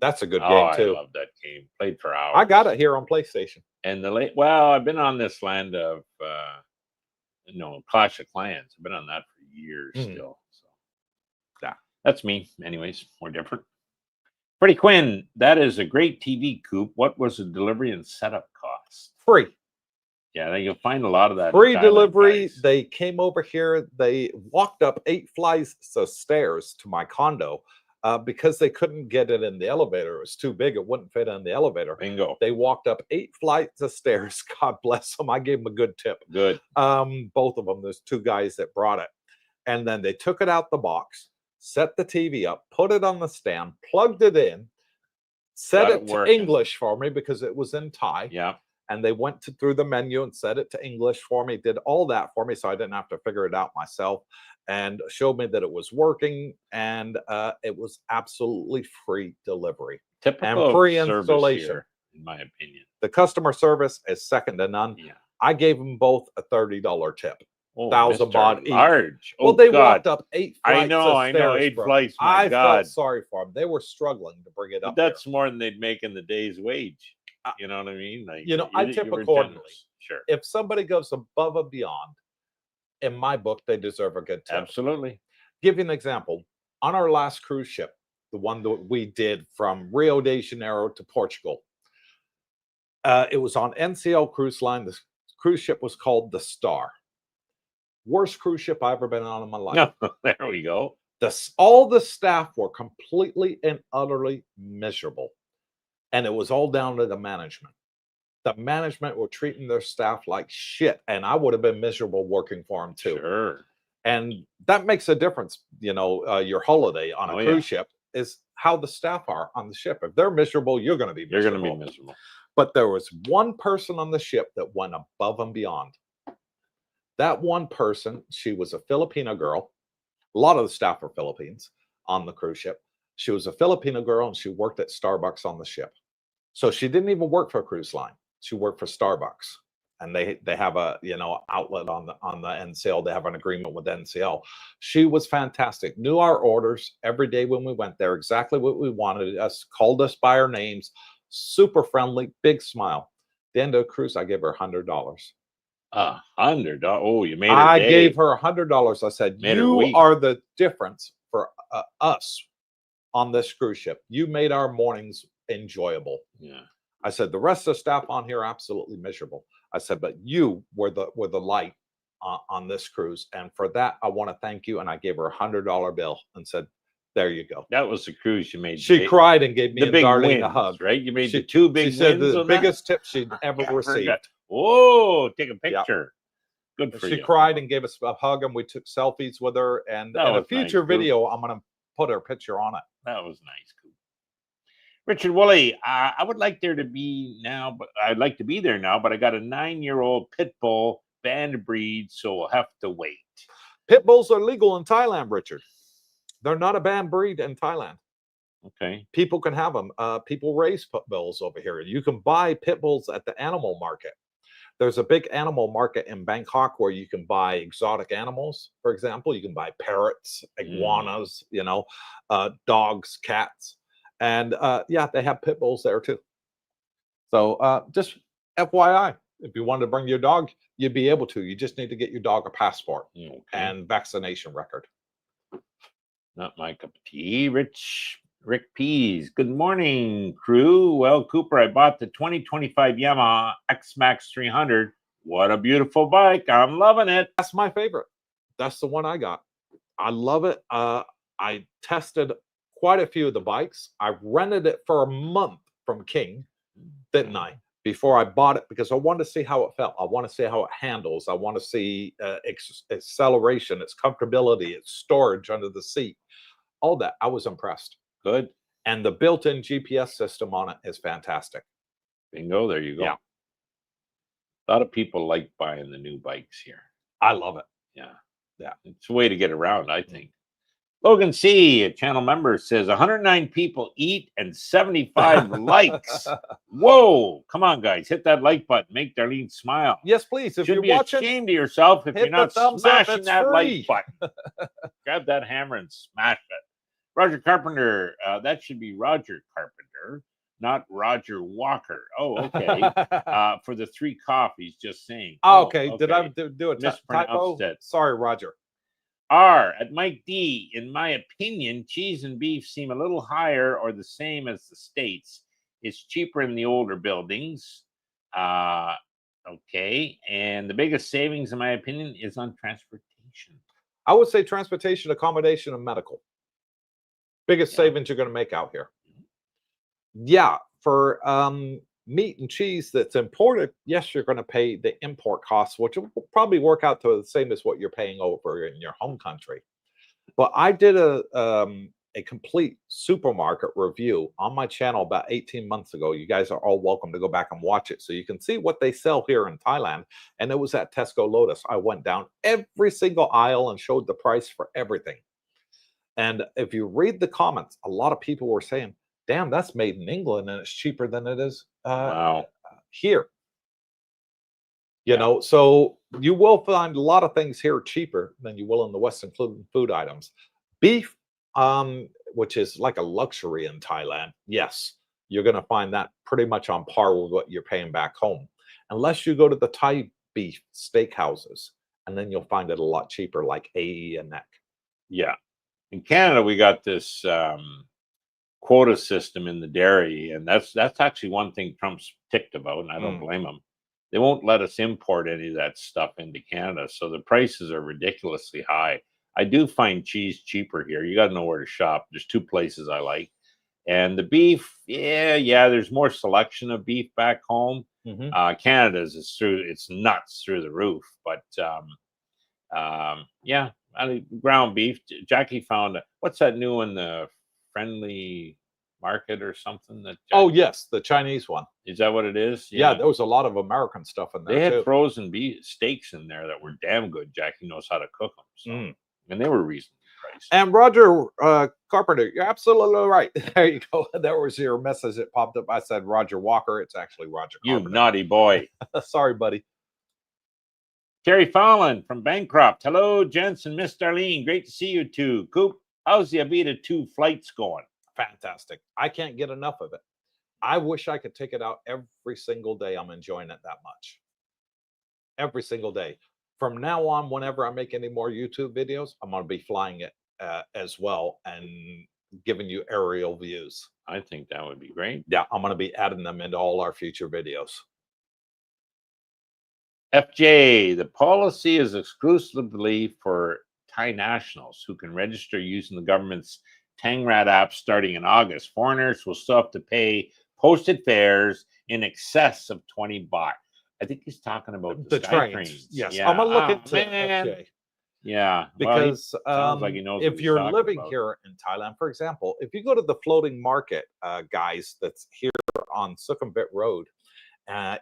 That's a good game too. I love that game. Played for hours. I got it here on PlayStation. And I've been on this land of Clash of Clans. I've been on that for years still. So yeah, that's me. Anyways, more different. Freddie Quinn, that is a great TV, Coop. What was the delivery and setup cost? Free. Yeah, you'll find a lot of that. Free delivery. They came over here. They walked up 8 flights of stairs to my condo because they couldn't get it in the elevator. It was too big. It wouldn't fit in the elevator. Bingo. They walked up 8 flights of stairs. God bless them. I gave them a good tip. Good. Both of them. There's 2 guys that brought it. And then they took it out the box, set the TV up, put it on the stand, plugged it in, set it to English for me because it was in Thai. Yeah. And they went through the menu and set it to English for me, did all that for me so I didn't have to figure it out myself, and showed me that it was working, and it was absolutely free delivery. Typical and free installation. Here, in my opinion. The customer service is second to none. Yeah. I gave them both a $30 tip. Oh, 1,000 baht each. Large. Well, they walked up 8 flights. I know, 8 flights. I felt sorry for them. They were struggling to bring it up. That's more than they'd make in the day's wage. You know what I mean? Like, I tip accordingly. Sure. If somebody goes above and beyond, in my book, they deserve a good tip. Absolutely. Give you an example. On our last cruise ship, the one that we did from Rio de Janeiro to Portugal. It was on NCL Cruise Line. The cruise ship was called the Star. Worst cruise ship I've ever been on in my life. There we go. All the staff were completely and utterly miserable. And it was all down to the management. The management were treating their staff like shit. And I would have been miserable working for them too. Sure. And that makes a difference. You know, your holiday on a cruise ship is how the staff are on the ship. If they're miserable, you're going to be miserable. You're going to be miserable. But there was one person on the ship that went above and beyond. That one person, she was a Filipino girl. A lot of the staff are Philippines on the cruise ship. She was a Filipino girl and she worked at Starbucks on the ship. So she didn't even work for a cruise line. She worked for Starbucks. And they have a, you know, outlet on the NCL. They have an agreement with NCL. She was fantastic. Knew our orders every day when we went there, exactly what we wanted. Us, called us by our names, super friendly, big smile. At the end of the cruise, I gave her $100. $100. Oh, you made her I day. gave her $100. I said, you are the difference for us on this cruise ship. You made our mornings enjoyable. Yeah. I said, the rest of the staff on here are absolutely miserable. I said, but you were the light on this cruise. And for that, I want to thank you. And I gave her $100 bill and said, there you go. That was the cruise you made. She cried and gave me and Darlene a hug. Right? You made the two big She said wins the on biggest tip she'd ever received. Whoa, take a picture. Good for you. She cried and gave us a hug, and we took selfies with her. And in a future video, I'm going to put her picture on it. That was nice, Coop. Richard Woolley, I would like there to be now, but I'd like to be there now, but I got a 9-year-old pit bull banned breed, so we'll have to wait. Pit bulls are legal in Thailand, Richard. They're not a banned breed in Thailand. Okay. People can have them. People raise pit bulls over here. You can buy pit bulls at the animal market. There's a big animal market in Bangkok where you can buy exotic animals. For example, you can buy parrots, iguanas, you know, dogs, cats. And yeah, they have pit bulls there too. So just FYI, if you wanted to bring your dog, you'd be able to. You just need to get your dog a passport and vaccination record. Not my cup of tea. Rick Pease. Good morning, crew. Well, Cooper, I bought the 2025 Yamaha X-Max 300. What a beautiful bike. I'm loving it. That's my favorite. That's the one I got. I love it. I tested quite a few of the bikes. I rented it for a month from King, didn't I? Before I bought it, because I wanted to see how it felt. I want to see how it handles. I want to see its acceleration, its comfortability, its storage under the seat. All that. I was impressed. Good. And the built-in GPS system on it is fantastic. Bingo. There you go. Yeah. A lot of people like buying the new bikes here. I love it. Yeah. Yeah. It's a way to get around, I think. Logan C., a channel member, says 109 people eat and 75 likes. Whoa. Come on, guys. Hit that like button. Make Darlene smile. Yes, please. If you're watching, ashamed of yourself if you're not smashing that like button. Grab that hammer and smash it. Roger Carpenter. That should be Roger Carpenter, not Roger Walker. Oh, okay. For the 3 coffees, just saying. Oh, okay. Did I do a typo? Sorry, Roger. R at Mike D. In my opinion, cheese and beef seem a little higher or the same as the States. It's cheaper in the older buildings. Okay. And the biggest savings, in my opinion, is on transportation. I would say transportation, accommodation, and medical. Biggest savings you're going to make out here. Yeah. For meat and cheese that's imported, yes, you're going to pay the import costs, which will probably work out to the same as what you're paying over in your home country. But I did a complete supermarket review on my channel about 18 months ago. You guys are all welcome to go back and watch it so you can see what they sell here in Thailand. And it was at Tesco Lotus. I went down every single aisle and showed the price for everything. And if you read the comments, a lot of people were saying, damn, that's made in England and it's cheaper than it is here. You know, so you will find a lot of things here cheaper than you will in the West, including food items. Beef, which is like a luxury in Thailand, yes, you're going to find that pretty much on par with what you're paying back home. Unless you go to the Thai beef steakhouses, and then you'll find it a lot cheaper, like AE and Neck. Yeah. In Canada, we got this quota system in the dairy, and that's actually one thing Trump's ticked about, and I don't Mm. blame him. They won't let us import any of that stuff into Canada, so the prices are ridiculously high. I do find cheese cheaper here. You got to know where to shop. There's two places I like, and the beef, yeah, there's more selection of beef back home. Mm-hmm. Canada's it's nuts through the roof, but yeah, ground beef. Jackie found what's that new one, the Friendly Market or something? That Oh yes, the Chinese one. is that what it is? Yeah, there was a lot of American stuff in there They had too. frozen beef steaks in there that were damn good. Jackie knows how to cook them, so and they were reasonably priced. And Roger Carpenter, you're absolutely right. There you go. There was your message that popped up. I said Roger Walker. It's actually Roger You Carpenter. naughty boy. Sorry, buddy. Terry Fallon from Bancroft. Hello, gents and Miss Darlene. Great to see you two. Coop, how's the Avita 2 flights going? Fantastic. I can't get enough of it. I wish I could take it out every single day. I'm enjoying it that much. Every single day. From now on, whenever I make any more YouTube videos, I'm going to be flying it as well and giving you aerial views. I think that would be great. Yeah, I'm going to be adding them into all our future videos. FJ, the policy is exclusively for Thai nationals who can register using the government's Tangrat app starting in August. Foreigners will still have to pay posted fares in excess of 20 baht. I think he's talking about the Sky trains. Yes, yeah. I'm gonna look into FJ. Yeah, because sounds like he knows if you're living here in Thailand, for example, if you go to the floating market, guys, that's here on Sukhumvit Road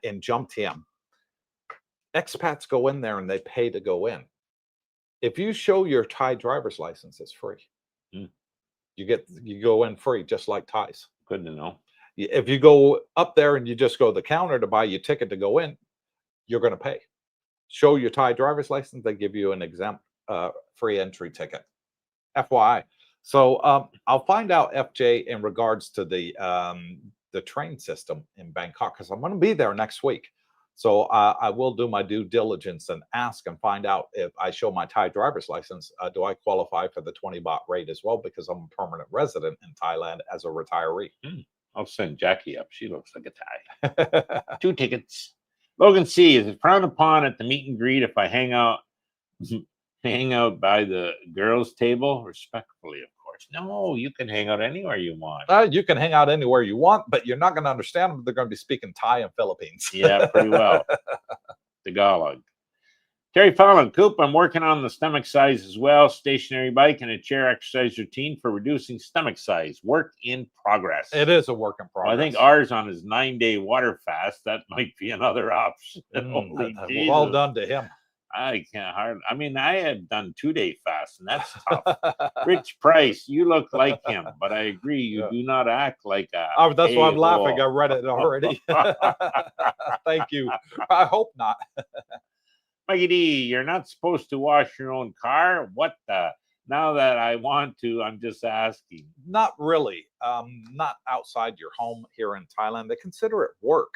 in Jomtien, expats go in there and they pay to go in. If you show your Thai driver's license, it's free. You go in free, just like Thais. Good to know. If you go up there and you just go to the counter to buy your ticket to go in, you're going to pay. Show your Thai driver's license, they give you an exempt free entry ticket. FYI. So I'll find out, FJ, in regards to the train system in Bangkok, because I'm going to be there next week. So I will do my due diligence and ask and find out if I show my Thai driver's license, do I qualify for the 20 baht rate as well, because I'm a permanent resident in Thailand as a retiree. I'll send Jackie up. She looks like a Thai. 2 tickets. Logan C, is it frowned upon at the meet and greet if I hang out by the girls' table? Respectfully, of course. No, you can hang out anywhere you want. You can hang out anywhere you want, but you're not going to understand them. They're going to be speaking Thai and Philippines. Yeah, pretty well. Tagalog. Terry Fallon, Coop, I'm working on the stomach size as well. Stationary bike and a chair exercise routine for reducing stomach size. Work in progress. It is a work in progress. Well, I think ours on his 9-day water fast. That might be another option. Well done to him. I mean, I had done 2-day fast, and that's tough. Rich Price, you look like him, but I agree, you do not act like a. Oh, that's why I'm laughing. I read it already. Thank you. I hope not. Mikey D, you're not supposed to wash your own car. What the? Now that I want to, I'm just asking. Not really. Not outside your home here in Thailand. They consider it work.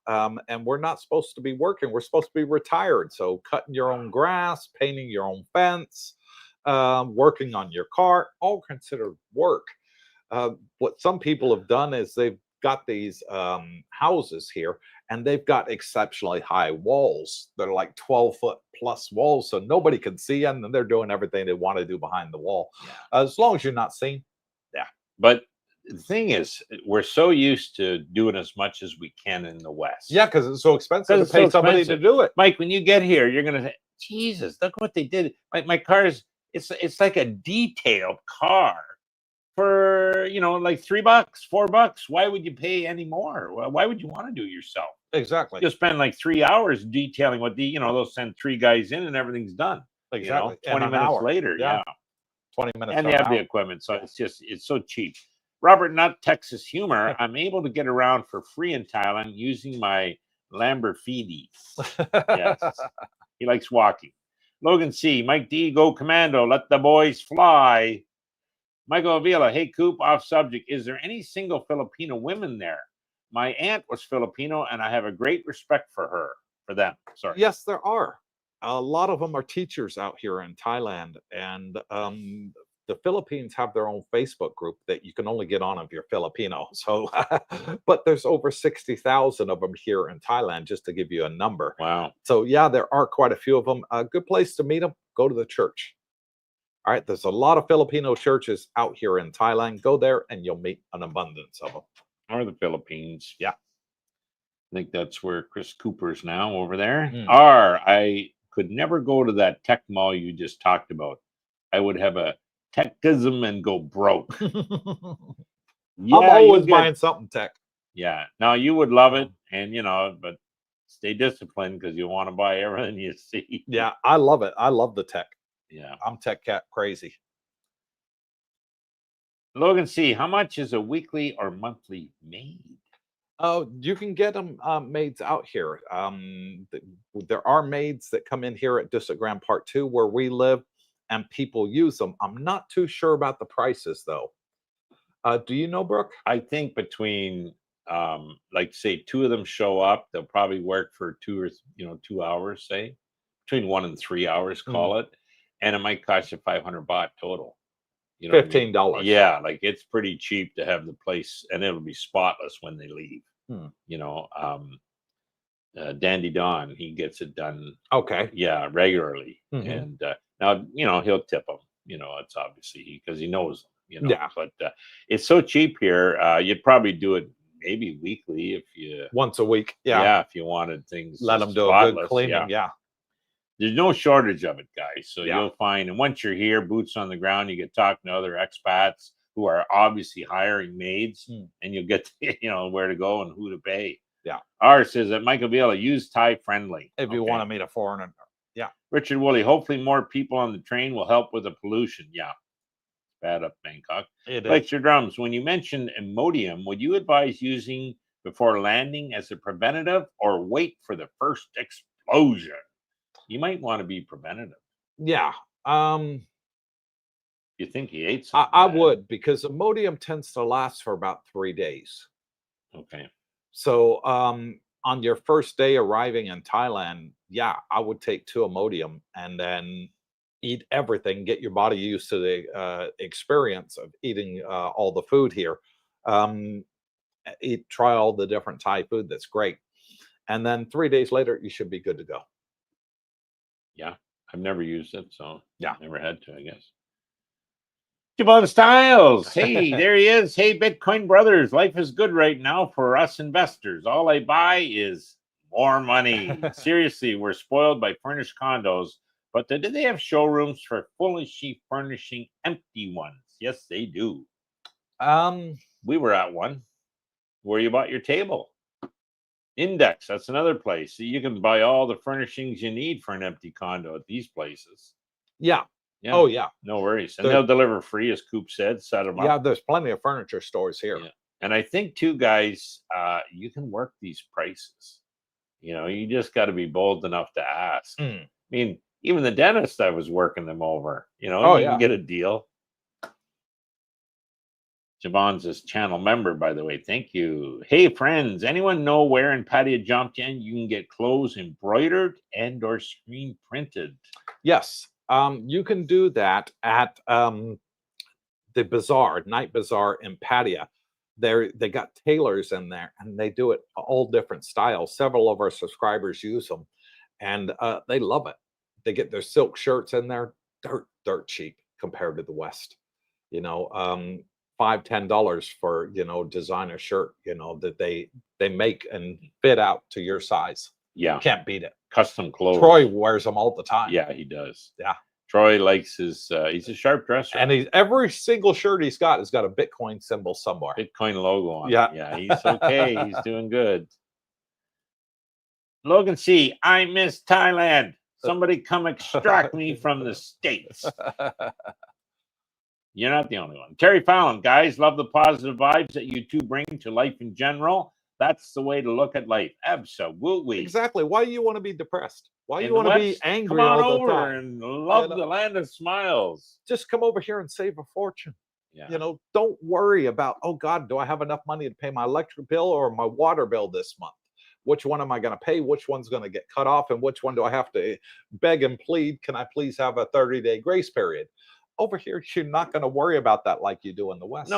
And we're not supposed to be working. We're supposed to be retired. So cutting your own grass, painting your own fence, working on your car, all considered work. What some people have done is they've got these houses here, and they've got exceptionally high walls. They're like 12-foot plus walls, so nobody can see them, and they're doing everything they want to do behind the wall. As long as you're not seen. Yeah. But the thing is, we're so used to doing as much as we can in the West. Yeah, because it's so expensive to pay somebody to do it. Mike, when you get here, you're gonna say, Jesus, look what they did. My car's it's like a detailed car for like $3, $4. Why would you pay any more? Why would you want to do it yourself? Exactly. You'll spend like 3 hours detailing what they'll send 3 guys in and everything's done. Exactly. 20 minutes later. Yeah. 20 minutes. And they have the equipment. So it's so cheap. Robert Nutt, Texas Humor. I'm able to get around for free in Thailand using my Lamborghini. Yes. He likes walking. Logan C. Mike D. Go Commando. Let the boys fly. Michael Avila. Hey, Coop. Off subject. Is there any single Filipino women there? My aunt was Filipino, and I have a great respect for them. Sorry. Yes, there are. A lot of them are teachers out here in Thailand, and the Philippines have their own Facebook group that you can only get on if you're Filipino. So, but there's over 60,000 of them here in Thailand, just to give you a number. Wow. So, yeah, there are quite a few of them. A good place to meet them, go to the church. All right, there's a lot of Filipino churches out here in Thailand. Go there and you'll meet an abundance of them. Or the Philippines. Yeah. I think that's where Chris Cooper's now over there. Mm. I could never go to that tech mall you just talked about. I would have a techism and go broke. Yeah, I'm always buying something tech. Yeah. Now you would love it, and but stay disciplined because you want to buy everything you see. Yeah, I love it. I love the tech. Yeah. I'm tech cat crazy. Logan C, how much is a weekly or monthly maid? Oh, you can get them maids out here. There are maids that come in here at District Part 2 where we live, and people use them. I'm not too sure about the prices though. Do you know, Brooke? I think between like say 2 of them show up, they'll probably work for 2 hours, say between 1 and 3 hours, call it, and it might cost you 500 baht total. $15. Yeah, like it's pretty cheap to have the place, and it'll be spotless when they leave. Dandy Don, he gets it done. Okay. Yeah, regularly, and now he'll tip them. It's obviously because he knows them. Yeah. But it's so cheap here. You'd probably do it maybe weekly if you once a week. Yeah. Yeah, if you wanted things. Let them do a good cleaning. Yeah. Yeah. There's no shortage of it, guys. So you'll find, and once you're here, boots on the ground, you get talking to other expats who are obviously hiring maids, and you'll get where to go and who to pay. Yeah. Ours says that Michael Villa, use Thai friendly. If you want to meet a foreigner. Yeah. Richard Woolley, hopefully more people on the train will help with the pollution. Yeah. Bad up Bangkok. Like your drums, when you mentioned Imodium, would you advise using before landing as a preventative or wait for the first explosion? You might want to be preventative. Yeah. You think he ate something? I would, because Imodium tends to last for about 3 days. Okay. So on your first day arriving in Thailand, yeah, I would take 2 Imodium and then eat everything, get your body used to the experience of eating all the food here. Try all the different Thai food. That's great. And then 3 days later, you should be good to go. Yeah, I've never used it, so yeah, never had to, I guess. Javon Styles, hey, there he is. Hey, Bitcoin brothers, life is good right now for us investors. All I buy is more money. Seriously, we're spoiled by furnished condos, but do they have showrooms for fully furnishing empty ones? Yes, they do. We were at one where you bought your table. Index, that's another place. So you can buy all the furnishings you need for an empty condo at these places. Yeah. Oh, yeah. No worries. And they'll deliver free, as Coop said, set them up. Yeah, there's plenty of furniture stores here. Yeah. And I think, too, guys, you can work these prices. You just got to be bold enough to ask. I mean, even the dentist, I was working them over. You can get a deal. Javon's a channel member, by the way. Thank you. Hey, friends, anyone know where in Pattaya Jomtien you can get clothes embroidered and or screen printed? Yes, you can do that at the bazaar, night bazaar in Pattaya. They got tailors in there, and they do it all different styles. Several of our subscribers use them, and they love it. They get their silk shirts in there, dirt cheap compared to the West. $5-10 for designer shirt that they make and fit out to your size. Yeah, can't beat it. Custom clothes. Troy wears them all the time. Yeah, he does. Yeah, Troy likes his he's a sharp dresser, and every single shirt he's got has got a Bitcoin symbol somewhere, Bitcoin logo on it. Yeah, he's okay. He's doing good. Logan C, I miss Thailand. Somebody come extract me from the States. You're not the only one. Terry Fallon, guys, love the positive vibes that you two bring to life in general. That's the way to look at life. Absolutely. Exactly. Why do you want to be depressed? Why do you want to be angry all the over time? And love the land of smiles. Just come over here and save a fortune. Yeah. Don't worry about, oh God, do I have enough money to pay my electric bill or my water bill this month? Which one am I going to pay? Which one's going to get cut off? And which one do I have to beg and plead? Can I please have a 30-day grace period? over here, you're not going to worry about that like you do in the West.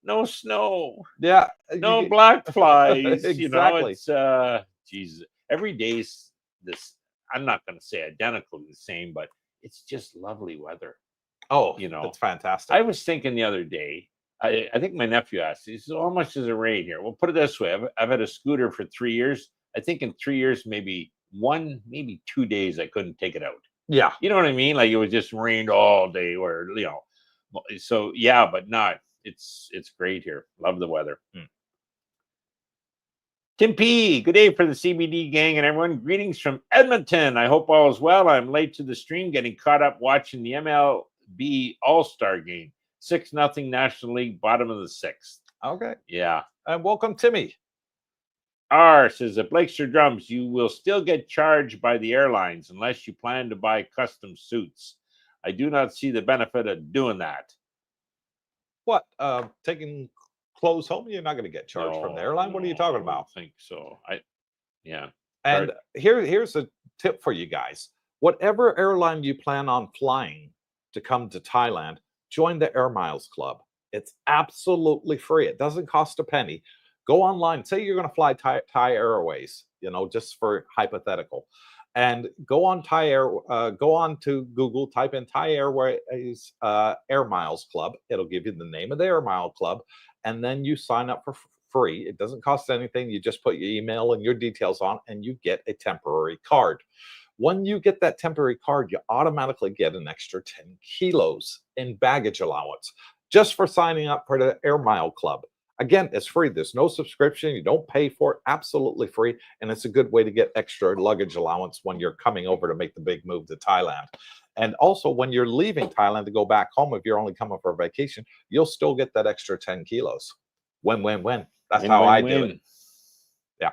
No snow. Yeah. No black flies. You know, Exactly. it's Jesus. Every day's this. I'm not going to say identically the same, but it's just lovely weather. Oh, You know, it's fantastic. I was thinking the other day. I think my nephew asked. He said, "How much does it rain here?" Well, put it this way: I've had a scooter for 3 years. I think in 3 years, maybe 2 days, I couldn't take it out. Yeah. You know what I mean? Like it was just rained all day, or you know. So yeah, but not. It's great here. Love the weather. Tim P, good day for the CBD gang and everyone. Greetings from Edmonton. I hope all is well. I'm late to the stream, getting caught up watching the MLB All-Star game. 6-0 National League, bottom of the 6th. Okay. Yeah. And welcome, Timmy. R says, at Blakester Drums, you will still get charged by the airlines unless you plan to buy custom suits. I do not see the benefit of doing that. What? Taking clothes home? You're not going to get charged from the airline. What are you talking about? I don't think so. Yeah. And here's a tip for you guys. Whatever airline you plan on flying to come to Thailand, join the Air Miles Club. It's absolutely free. It doesn't cost a penny. Go online. Say you're going to fly Thai Airways, you know, just for hypothetical. And go on go on to Google, type in Thai Airways Air Miles Club. It'll give you the name of the Air Mile Club. And then you sign up for free. It doesn't cost anything. You just put your email and your details on, and you get a temporary card. When you get that temporary card, you automatically get an extra 10 kilos in baggage allowance just for signing up for the Air Mile Club. Again, it's free. There's no subscription. You don't pay for it. Absolutely free. And it's a good way to get extra luggage allowance when you're coming over to make the big move to Thailand. And also, when you're leaving Thailand to go back home, if you're only coming for a vacation, you'll still get that extra 10 kilos. Win, win, win. That's how I do it. Yeah.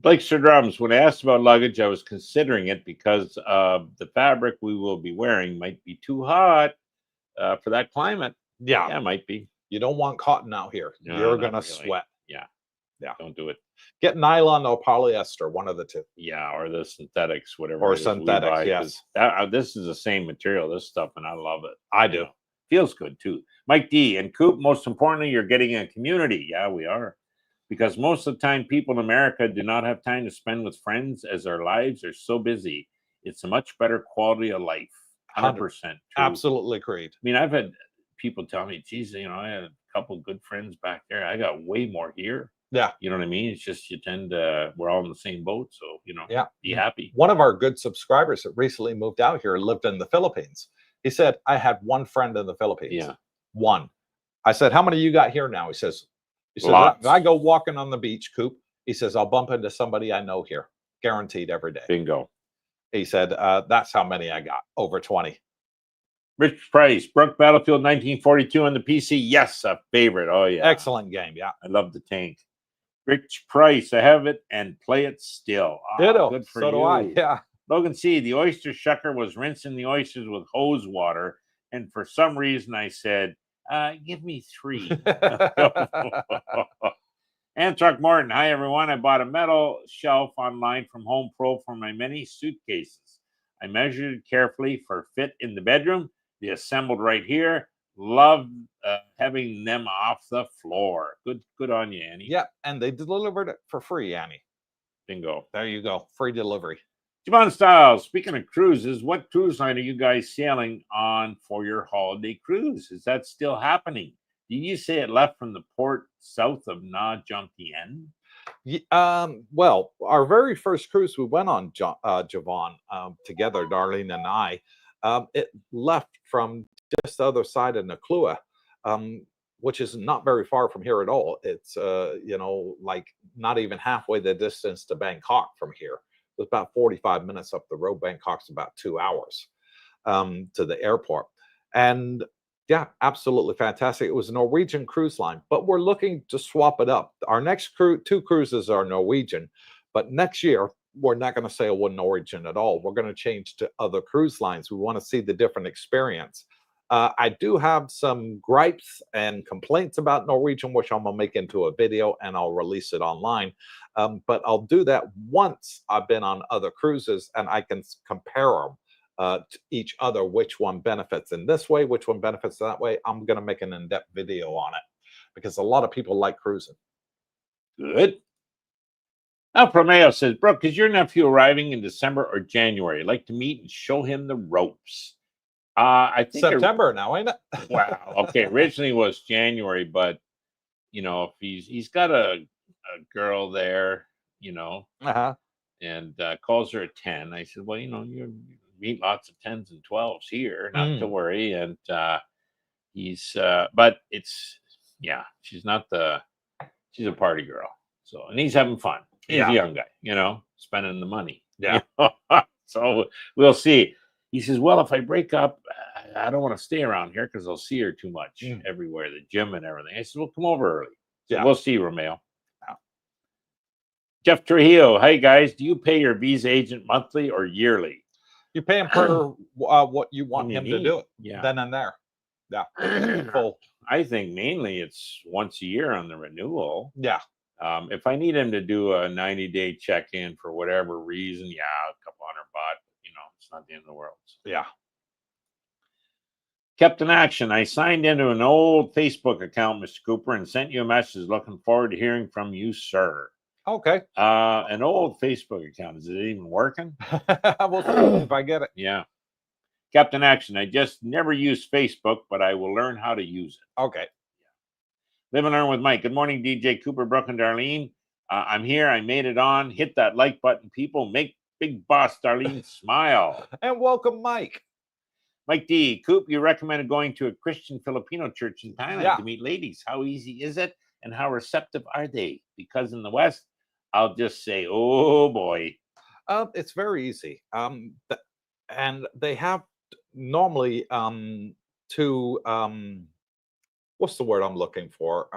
Blakester Drums, when I asked about luggage, I was considering it because the fabric we will be wearing might be too hot for that climate. Yeah, it might be. You don't want cotton out here. No, you're going to really. sweat. Yeah. Yeah. Don't do it. Get nylon or polyester, one of the two. Yeah, or the synthetics, whatever. Or synthetics, yes. This is the same material, this stuff, and I love it. I do. Feels good, too. Mike D and Coop, most importantly, you're getting a community. Yeah, we are. Because most of the time, people in America do not have time to spend with friends as their lives are so busy. It's a much better quality of life. 100% true. Absolutely agreed. I mean, I've had people tell me, geez, you know, I had a couple good friends back there. I got way more here. Yeah. You know what I mean? It's just you tend to, we're all in the same boat. So, you know, be happy. One of our good subscribers that recently moved out here lived in the Philippines. He said, I had one friend in the Philippines. Yeah. One. I said, how many you got here now? He says, if I go walking on the beach, Coop, he says, I'll bump into somebody I know here. Guaranteed every day. Bingo. He said, that's how many I got. Over 20. Rich Price, Brooke Battlefield 1942 on the PC. Yes, a favorite. Oh, yeah. Excellent game. Yeah. I love the tank. Rich Price, I have it and play it still. Ditto. Good for so you. do I. Yeah. Logan C, the oyster shucker was rinsing the oysters with hose water. And for some reason, I said, give me 3. Antrock Martin, hi, everyone. I bought a metal shelf online from Home Pro for my many suitcases. I measured it carefully for fit in the bedroom. They assembled right here. Love having them off the floor. Good on you, Annie. Yeah, and they delivered it for free, Annie. Bingo. There you go. Free delivery. Javon Styles, speaking of cruises, what cruise line are you guys sailing on for your holiday cruise? Is that still happening? Did you say it left from the port south of Na Jong Tien? Well, our very first cruise we went on, Javon, together, Darlene and I, it left from just the other side of Naklua, which is not very far from here at all. It's, you know, like not even halfway the distance to Bangkok from here. It was about 45 minutes up the road. Bangkok's about 2 hours to the airport. And yeah, absolutely fantastic. It was a Norwegian cruise line, but we're looking to swap it up. Our next 2 cruises are Norwegian, but next year, we're not going to sail with Norwegian at all. We're going to change to other cruise lines. We want to see the different experience. I do have some gripes and complaints about Norwegian, which I'm going to make into a video and I'll release it online. But I'll do that once I've been on other cruises and I can compare them each other, which one benefits in this way, which one benefits that way. I'm going to make an in-depth video on it because a lot of people like cruising. Good. Alfa Romeo says, Brooke, is your nephew arriving in December or January? I'd like to meet and show him the ropes. I think September now, ain't it? Wow. Okay. Originally it was January, but you know, if he's got a girl there, you know, and calls her a 10. I said, well, you know, you meet lots of 10s and 12s here, not to worry. And he's, but it's, yeah, she's a party girl. So, and he's having fun. He's a young guy, you know, spending the money. Yeah. You know? So we'll see. He says, well, if I break up, I don't want to stay around here because I'll see her too much everywhere, the gym and everything. I said, well, come over early. So we'll see, Romeo. Yeah. Jeff Trujillo, hey, guys, do you pay your visa agent monthly or yearly? You pay him per what you want him to do it. Yeah. Then and there. Yeah. Full. I think mainly it's once a year on the renewal. Yeah. If I need him to do a 90-day check-in for whatever reason, yeah, a couple $100, you know, it's not the end of the world. So. Yeah. Captain Action, I signed into an old Facebook account, Mr. Cooper, and sent you a message. Looking forward to hearing from you, sir. Okay. An old Facebook account. Is it even working? We'll see if I get it. Yeah. Captain Action, I just never use Facebook, but I will learn how to use it. Okay. Live and learn with Mike. Good morning, DJ Cooper, Brooke, and Darlene. I'm here. I made it on. Hit that like button, people. Make Big Boss Darlene smile. And welcome, Mike. Mike D. Coop, you recommended going to a Christian Filipino church in Thailand to meet ladies. How easy is it? And how receptive are they? Because in the West, I'll just say, oh, boy. It's very easy. And they have normally two... what's the word I'm looking for?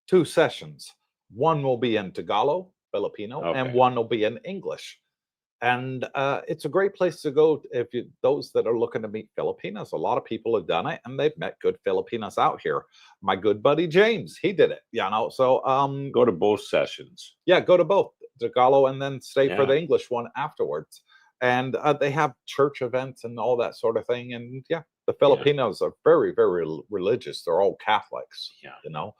2 sessions. One will be in Tagalog, Filipino, and one will be in English. And it's a great place to go if those that are looking to meet Filipinos. A lot of people have done it, and they've met good Filipinos out here. My good buddy James, he did it. You know, so go to both sessions. Yeah, go to both Tagalog and then stay for the English one afterwards. And they have church events and all that sort of thing. And yeah, the Filipinos are very, very religious. They're all Catholics, you know,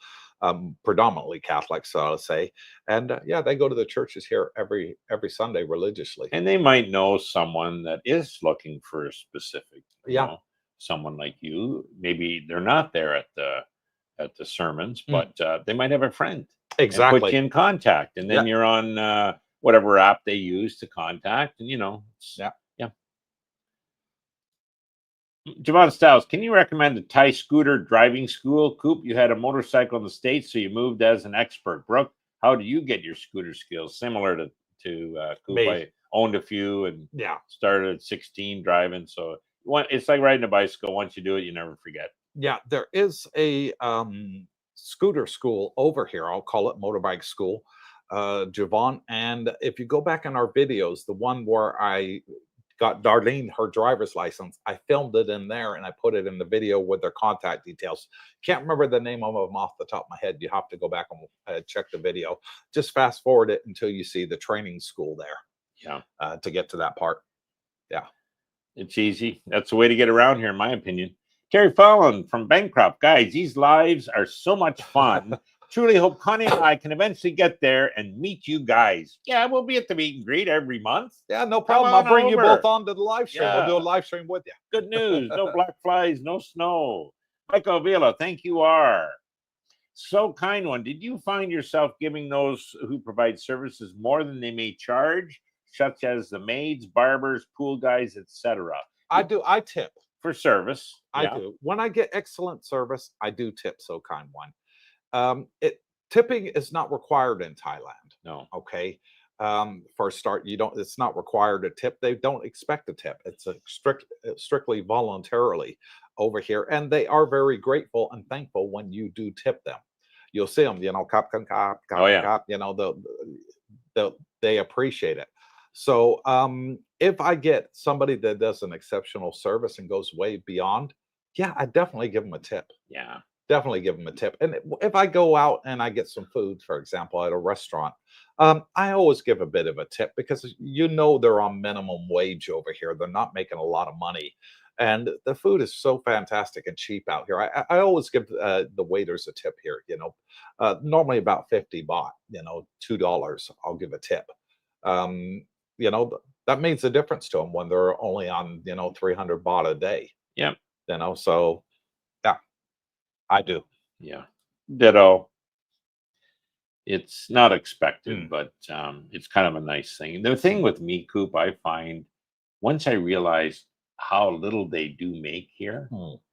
predominantly Catholics, so I'll say. And yeah, they go to the churches here every Sunday religiously. And they might know someone that is looking for a specific, you know, someone like you. Maybe they're not there at the sermons, but they might have a friend. Exactly. And put you in contact, and then you're on whatever app they use to contact, and you know, Javon Styles, can you recommend a Thai scooter driving school? Coop, you had a motorcycle in the States, so you moved as an expert. Brooke, how do you get your scooter skills? Similar to Coop, I owned a few and started at 16 driving. So it's like riding a bicycle. Once you do it, you never forget. Yeah, there is a scooter school over here. I'll call it motorbike school, Javon. And if you go back in our videos, the one where I got Darlene her driver's license, I filmed it in there and I put it in the video with their contact details. Can't remember the name of them off the top of my head. You have to go back and check the video. Just fast forward it until you see the training school there. To get to that part. Yeah, it's easy. That's the way to get around here, in my opinion. Terry Fallon from Bancroft. Guys, these lives are so much fun. Truly hope Connie and I can eventually get there and meet you guys. Yeah, we'll be at the meet and greet every month. Yeah, no problem. I'll bring you both onto the live stream. We'll do a live stream with you. Good news. No black flies, no snow. Michael Avila, thank you, are. So kind one. Did you find yourself giving those who provide services more than they may charge, such as the maids, barbers, pool guys, etc.? I do. I tip. For service. I do. When I get excellent service, I do tip, so kind one. Tipping is not required in Thailand. No. Okay. For a start, it's not required to tip. They don't expect a tip. It's strictly voluntarily over here. And they are very grateful and thankful when you do tip them. You'll see them, you know, you know, they appreciate it. So if I get somebody that does an exceptional service and goes way beyond, I definitely give them a tip. Yeah. definitely give them a tip. And if I go out and I get some food, for example, at a restaurant, I always give a bit of a tip because you know they're on minimum wage over here. They're not making a lot of money, and the food is so fantastic and cheap out here. I always give the waiters a tip here. Normally about 50 baht. $2. I'll give a tip. Um, that means a difference to them when they're only on 300 baht a day. Yeah. So yeah, I do. Yeah. Ditto. It's not expected, Mm. but it's kind of a nice thing. The thing with me, Coop, I find once I realized how little they do make here,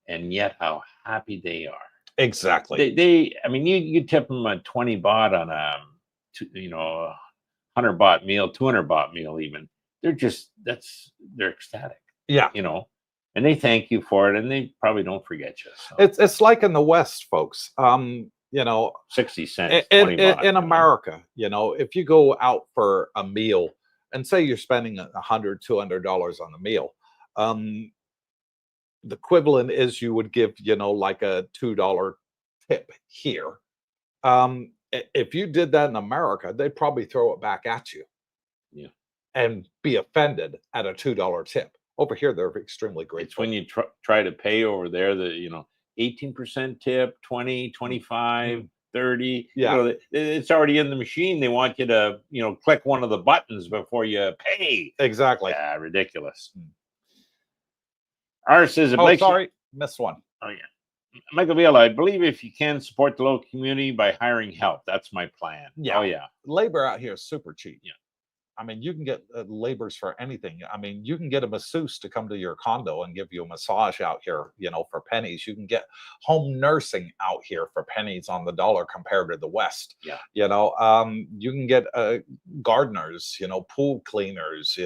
and yet how happy they are. Exactly. I mean, you tip them a 20 baht on a 100 baht meal, 200 baht meal, even. They're ecstatic. Yeah. And they thank you for it, and they probably don't forget you. So. It's like in the West, folks. 60 cents, 20 baht, in America, if you go out for a meal and say you're spending $100, $200 on the meal, the equivalent is you would give, like a $2 tip here. If you did that in America, they'd probably throw it back at you. Yeah. And be offended at a $2 tip. Over here, they're extremely grateful. It's when you try to pay over there, 18% tip, 20, 25, 30. Yeah. It's already in the machine. They want you to, click one of the buttons before you pay. Exactly. Yeah, ridiculous. Ours says, sorry, missed one. Oh, yeah. Michael Villa, I believe if you can support the local community by hiring help, that's my plan. Yeah. Oh, yeah. Labor out here is super cheap. Yeah. I mean, you can get laborers for anything. I mean, you can get a masseuse to come to your condo and give you a massage out here, for pennies. You can get home nursing out here for pennies on the dollar compared to the West. Yeah. You can get gardeners, pool cleaners,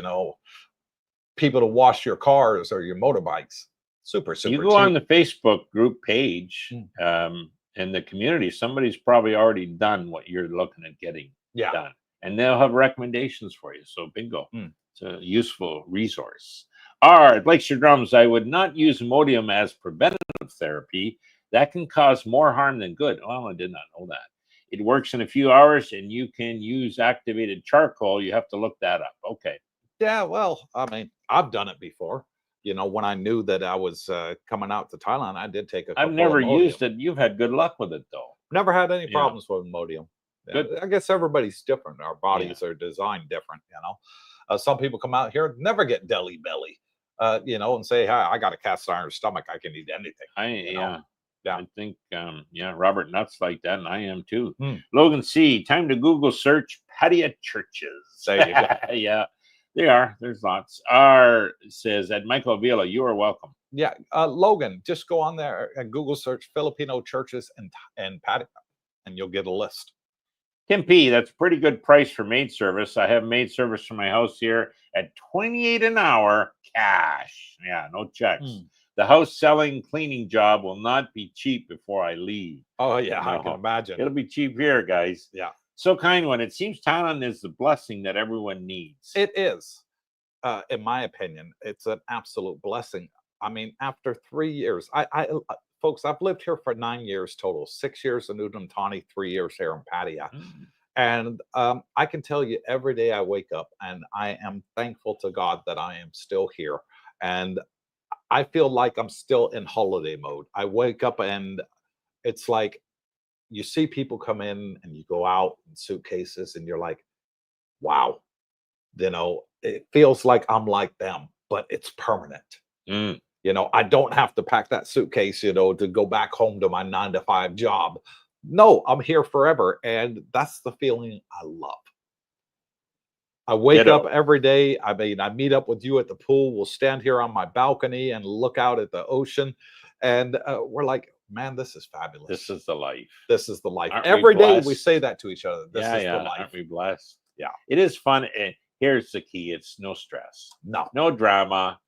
people to wash your cars or your motorbikes. Super You go cheap. on the Facebook group page in the community, somebody's probably already done what you're looking at getting done. And they'll have recommendations for you. So bingo. It's a useful resource. At Blake's Drums, I would not use Imodium as preventative therapy. That can cause more harm than good. Well, I did not know that. It works in a few hours, and you can use activated charcoal. You have to look that up. Okay. Yeah, well, I mean, I've done it before. When I knew that I was coming out to Thailand, I did take a couple I've never of Imodium. used it. You've had good luck with it, though. Never had any problems with Imodium. Good. I guess everybody's different. Our bodies are designed different, some people come out here, never get deli belly, and say, "Hi, I got a cast iron stomach. I can eat anything." I think, Robert Nutt's like that, and I am too. Logan C, time to Google search Pattaya churches. There you go. Yeah, they are. There's lots. R says, at Michael Villa, you are welcome. Yeah, Logan, just go on there and Google search Filipino churches and Pattaya, and you'll get a list. Tim P, that's a pretty good price for maid service. I have maid service for my house here at $28 an hour cash. Yeah, no checks. The house selling cleaning job will not be cheap before I leave. Oh, yeah, I can imagine. It'll be cheap here, guys. Yeah. So kind one. It seems Thailand is the blessing that everyone needs. It is. In my opinion, it's an absolute blessing. I mean, after 3 years, folks, I've lived here for 9 years total, 6 years in Udon Thani, 3 years here in Pattaya. And I can tell you every day I wake up and I am thankful to God that I am still here. And I feel like I'm still in holiday mode. I wake up and it's like you see people come in and you go out in suitcases and you're like, wow, it feels like I'm like them, but it's permanent. I don't have to pack that suitcase, to go back home to my 9-to-5 job. No, I'm here forever. And that's the feeling I love. I wake up every day. I mean, I meet up with you at the pool. We'll stand here on my balcony and look out at the ocean. And we're like, man, this is fabulous. This is the life. This is the life. Aren't Every day blessed? we say that to each other. This is the life. Aren't we blessed? Yeah. It is fun. And here's the key. It's no stress. No drama.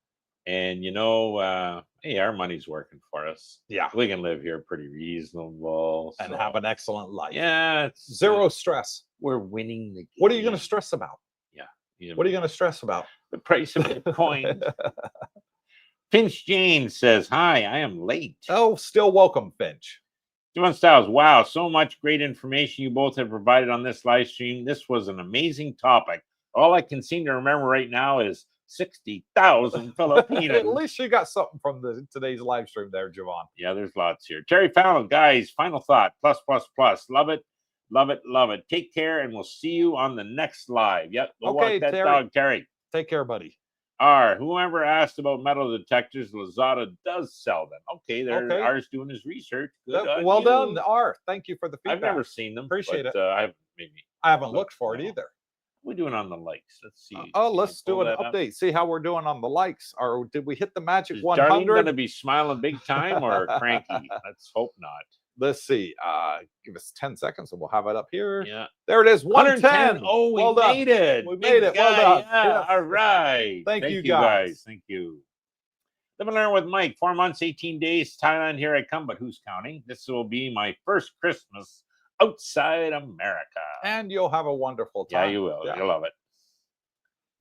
And hey, our money's working for us. Yeah, we can live here pretty reasonable and have an excellent life. Yeah, it's zero stress. We're winning the game. What are you going to stress about? Yeah, what are you going to stress about? The price of Bitcoin. Finch Jane says, "Hi, I am late." Oh, still welcome, Finch. John Styles, wow, so much great information you both have provided on this live stream. This was an amazing topic. All I can seem to remember right now is 60,000 Filipinos. At least you got something from today's live stream there, Javon. Yeah, there's lots here. Terry Fallon, guys, final thought. Plus, plus, plus. Love it. Love it. Love it. Take care, and we'll see you on the next live. Yep. Go Okay, walk that Terry. dog, Terry. Take care, buddy. Whoever asked about metal detectors, Lazada does sell them. Okay, Okay. R's doing his research. Good on well you. done, R. Thank you for the feedback. I've never seen them. Appreciate it. I haven't looked for it either. We're doing on the likes. Let's see. Let's do an update. See how we're doing on the likes. Or did we hit the magic 100? Darlene going to be smiling big time or cranky? Let's hope not. Let's see. Give us 10 seconds and we'll have it up here. Yeah. There it is. 110. Oh, we made it. We made it. Well done. Yeah. All right. Thank you guys. Thank you. Live and learn with Mike. 4 months, 18 days. Thailand, here I come, but who's counting? This will be my first Christmas outside America. And you'll have a wonderful time. Yeah, you will. Yeah. You'll love it.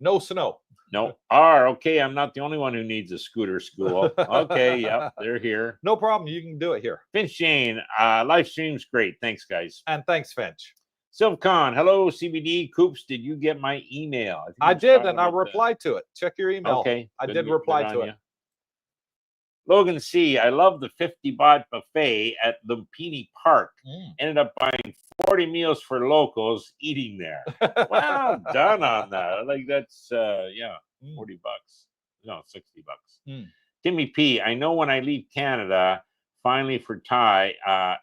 No snow. No. Okay, I'm not the only one who needs a scooter school. Okay, yep, they're here. No problem. You can do it here. Finch Jane, live stream's great. Thanks, guys. And thanks, Finch. Silvcon, hello, CBD. Coops, did you get my email? I did, and I replied to it. Check your email. Okay. I did reply to it. Logan C, I love the 50 baht buffet at Lumpini Park. Ended up buying 40 meals for locals eating there. Well done on that. Like that's 40 bucks. No, 60 bucks. Timmy P, I know when I leave Canada, finally for Thai,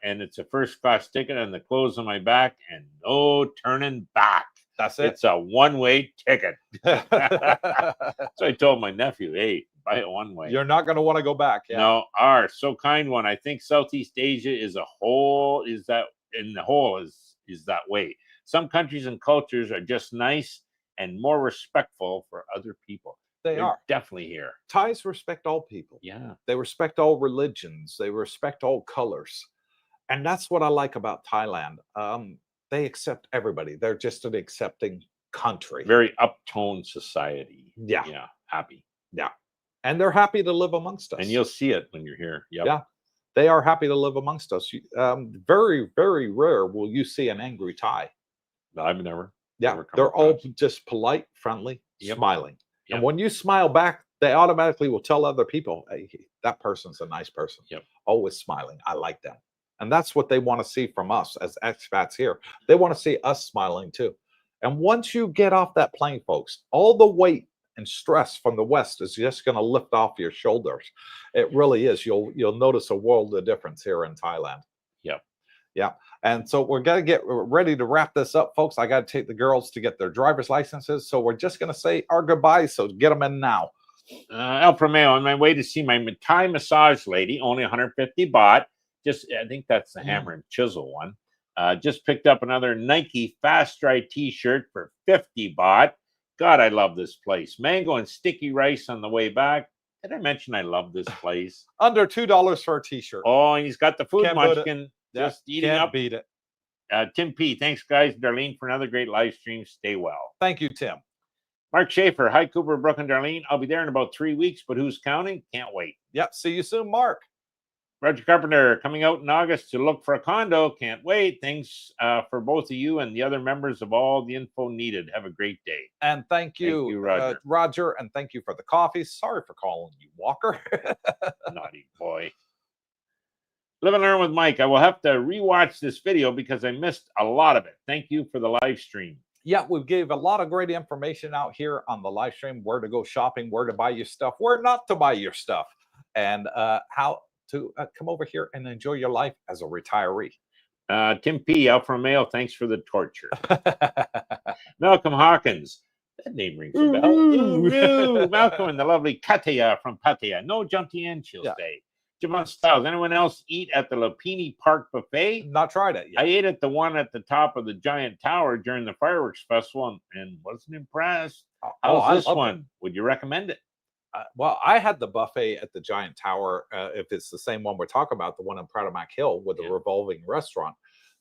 and it's a first class ticket and the clothes on my back and no turning back. That's it. It's a one-way ticket. So I told my nephew, hey, buy it one way. You're not going to want to go back. Yeah. No, so kind one. I think Southeast Asia is that way. Some countries and cultures are just nice and more respectful for other people. They're are definitely here. Thais respect all people. Yeah. They respect all religions. They respect all colors. And that's what I like about Thailand. They accept everybody. They're just an accepting country. Very uptoned society. Yeah. Yeah. Happy. Yeah. And they're happy to live amongst us. And you'll see it when you're here. Yep. Yeah. They are happy to live amongst us. Very, very rare will you see an angry Thai. I've never. Yeah. They're all just polite, friendly, smiling. Yep. And when you smile back, they automatically will tell other people, hey, that person's a nice person. Yep. Always smiling. I like them. And that's what they want to see from us as expats here. They want to see us smiling too. And once you get off that plane, folks, all the weight and stress from the West is just going to lift off your shoulders. It really is. You'll notice a world of difference here in Thailand. Yep. Yeah. And so we're going to get ready to wrap this up, folks. I got to take the girls to get their driver's licenses. So we're just going to say our goodbyes. So get them in now. El Promeo, on my way to see my Thai massage lady, only 150 baht. I think that's the hammer and chisel one. Just picked up another Nike Fast Dry t-shirt for 50 baht. God, I love this place. Mango and sticky rice on the way back. Did I mention I love this place? Under $2 for a t-shirt. Oh, and he's got the food munchkin. Just eating up. Beat it. Tim P, thanks guys. Darlene for another great live stream. Stay well. Thank you, Tim. Mark Schaefer, hi Cooper, Brooke, and Darlene. I'll be there in about 3 weeks, but who's counting? Can't wait. Yep. See you soon, Mark. Roger Carpenter, coming out in August to look for a condo. Can't wait. Thanks for both of you and the other members of all the info needed. Have a great day. And thank you Roger. Roger, and thank you for the coffee. Sorry for calling you Walker. Naughty boy. Live and learn with Mike. I will have to rewatch this video because I missed a lot of it. Thank you for the live stream. Yeah, we gave a lot of great information out here on the live stream. Where to go shopping, where to buy your stuff, where not to buy your stuff, and how to come over here and enjoy your life as a retiree. Tim P. Alpha Male, thanks for the torture. Malcolm Hawkins. That name rings a bell. Malcolm and the lovely Pattaya from Pattaya. No Jumpy she'll say. Javon Styles. Anyone else eat at the Lumpini Park buffet? Not tried it yet. I ate at the one at the top of the giant tower during the fireworks festival and wasn't impressed. How's this one? Would you recommend it? Well, I had the buffet at the giant tower. If it's the same one we're talking about, the one in Pradamak Hill with the revolving restaurant,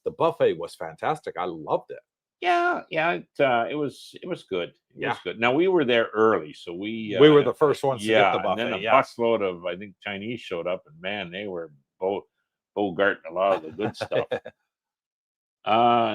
the buffet was fantastic. I loved it. Yeah, it was good. It was good. Now we were there early, so we were the first ones to get the buffet. And then a busload of I think Chinese showed up, and man, they were both bogart a lot of the good stuff.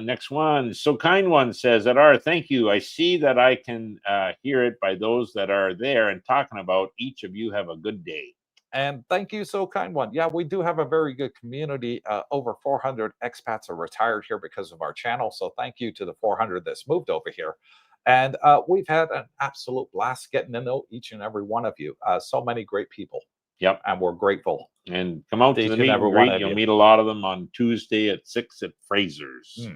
Next one. So Kind One says, Adar, thank you. I see that I can hear it by those that are there and talking about. Each of you have a good day. And thank you, So Kind One. Yeah, we do have a very good community. Over 400 expats are retired here because of our channel. So thank you to the 400 that's moved over here. And we've had an absolute blast getting to know each and every one of you. So many great people. Yep. And we're grateful. And come out to the meet and greet. You'll meet a lot of them on Tuesday at 6 at Fraser's.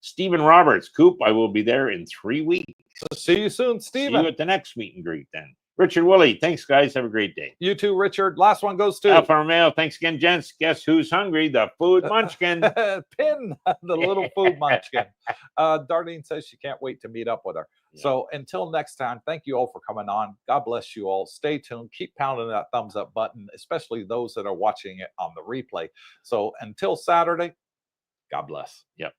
Stephen Roberts, Coop, I will be there in 3 weeks. So see you soon, Stephen. See you at the next meet and greet then. Richard Willie, thanks, guys. Have a great day. You too, Richard. Last one goes to Alpha Romeo. Thanks again, gents. Guess who's hungry? The food munchkin. Pin, the little food munchkin. Darlene says she can't wait to meet up with her. Yeah. So until next time, thank you all for coming on. God bless you all. Stay tuned. Keep pounding that thumbs up button, especially those that are watching it on the replay. So until Saturday, God bless. Yep.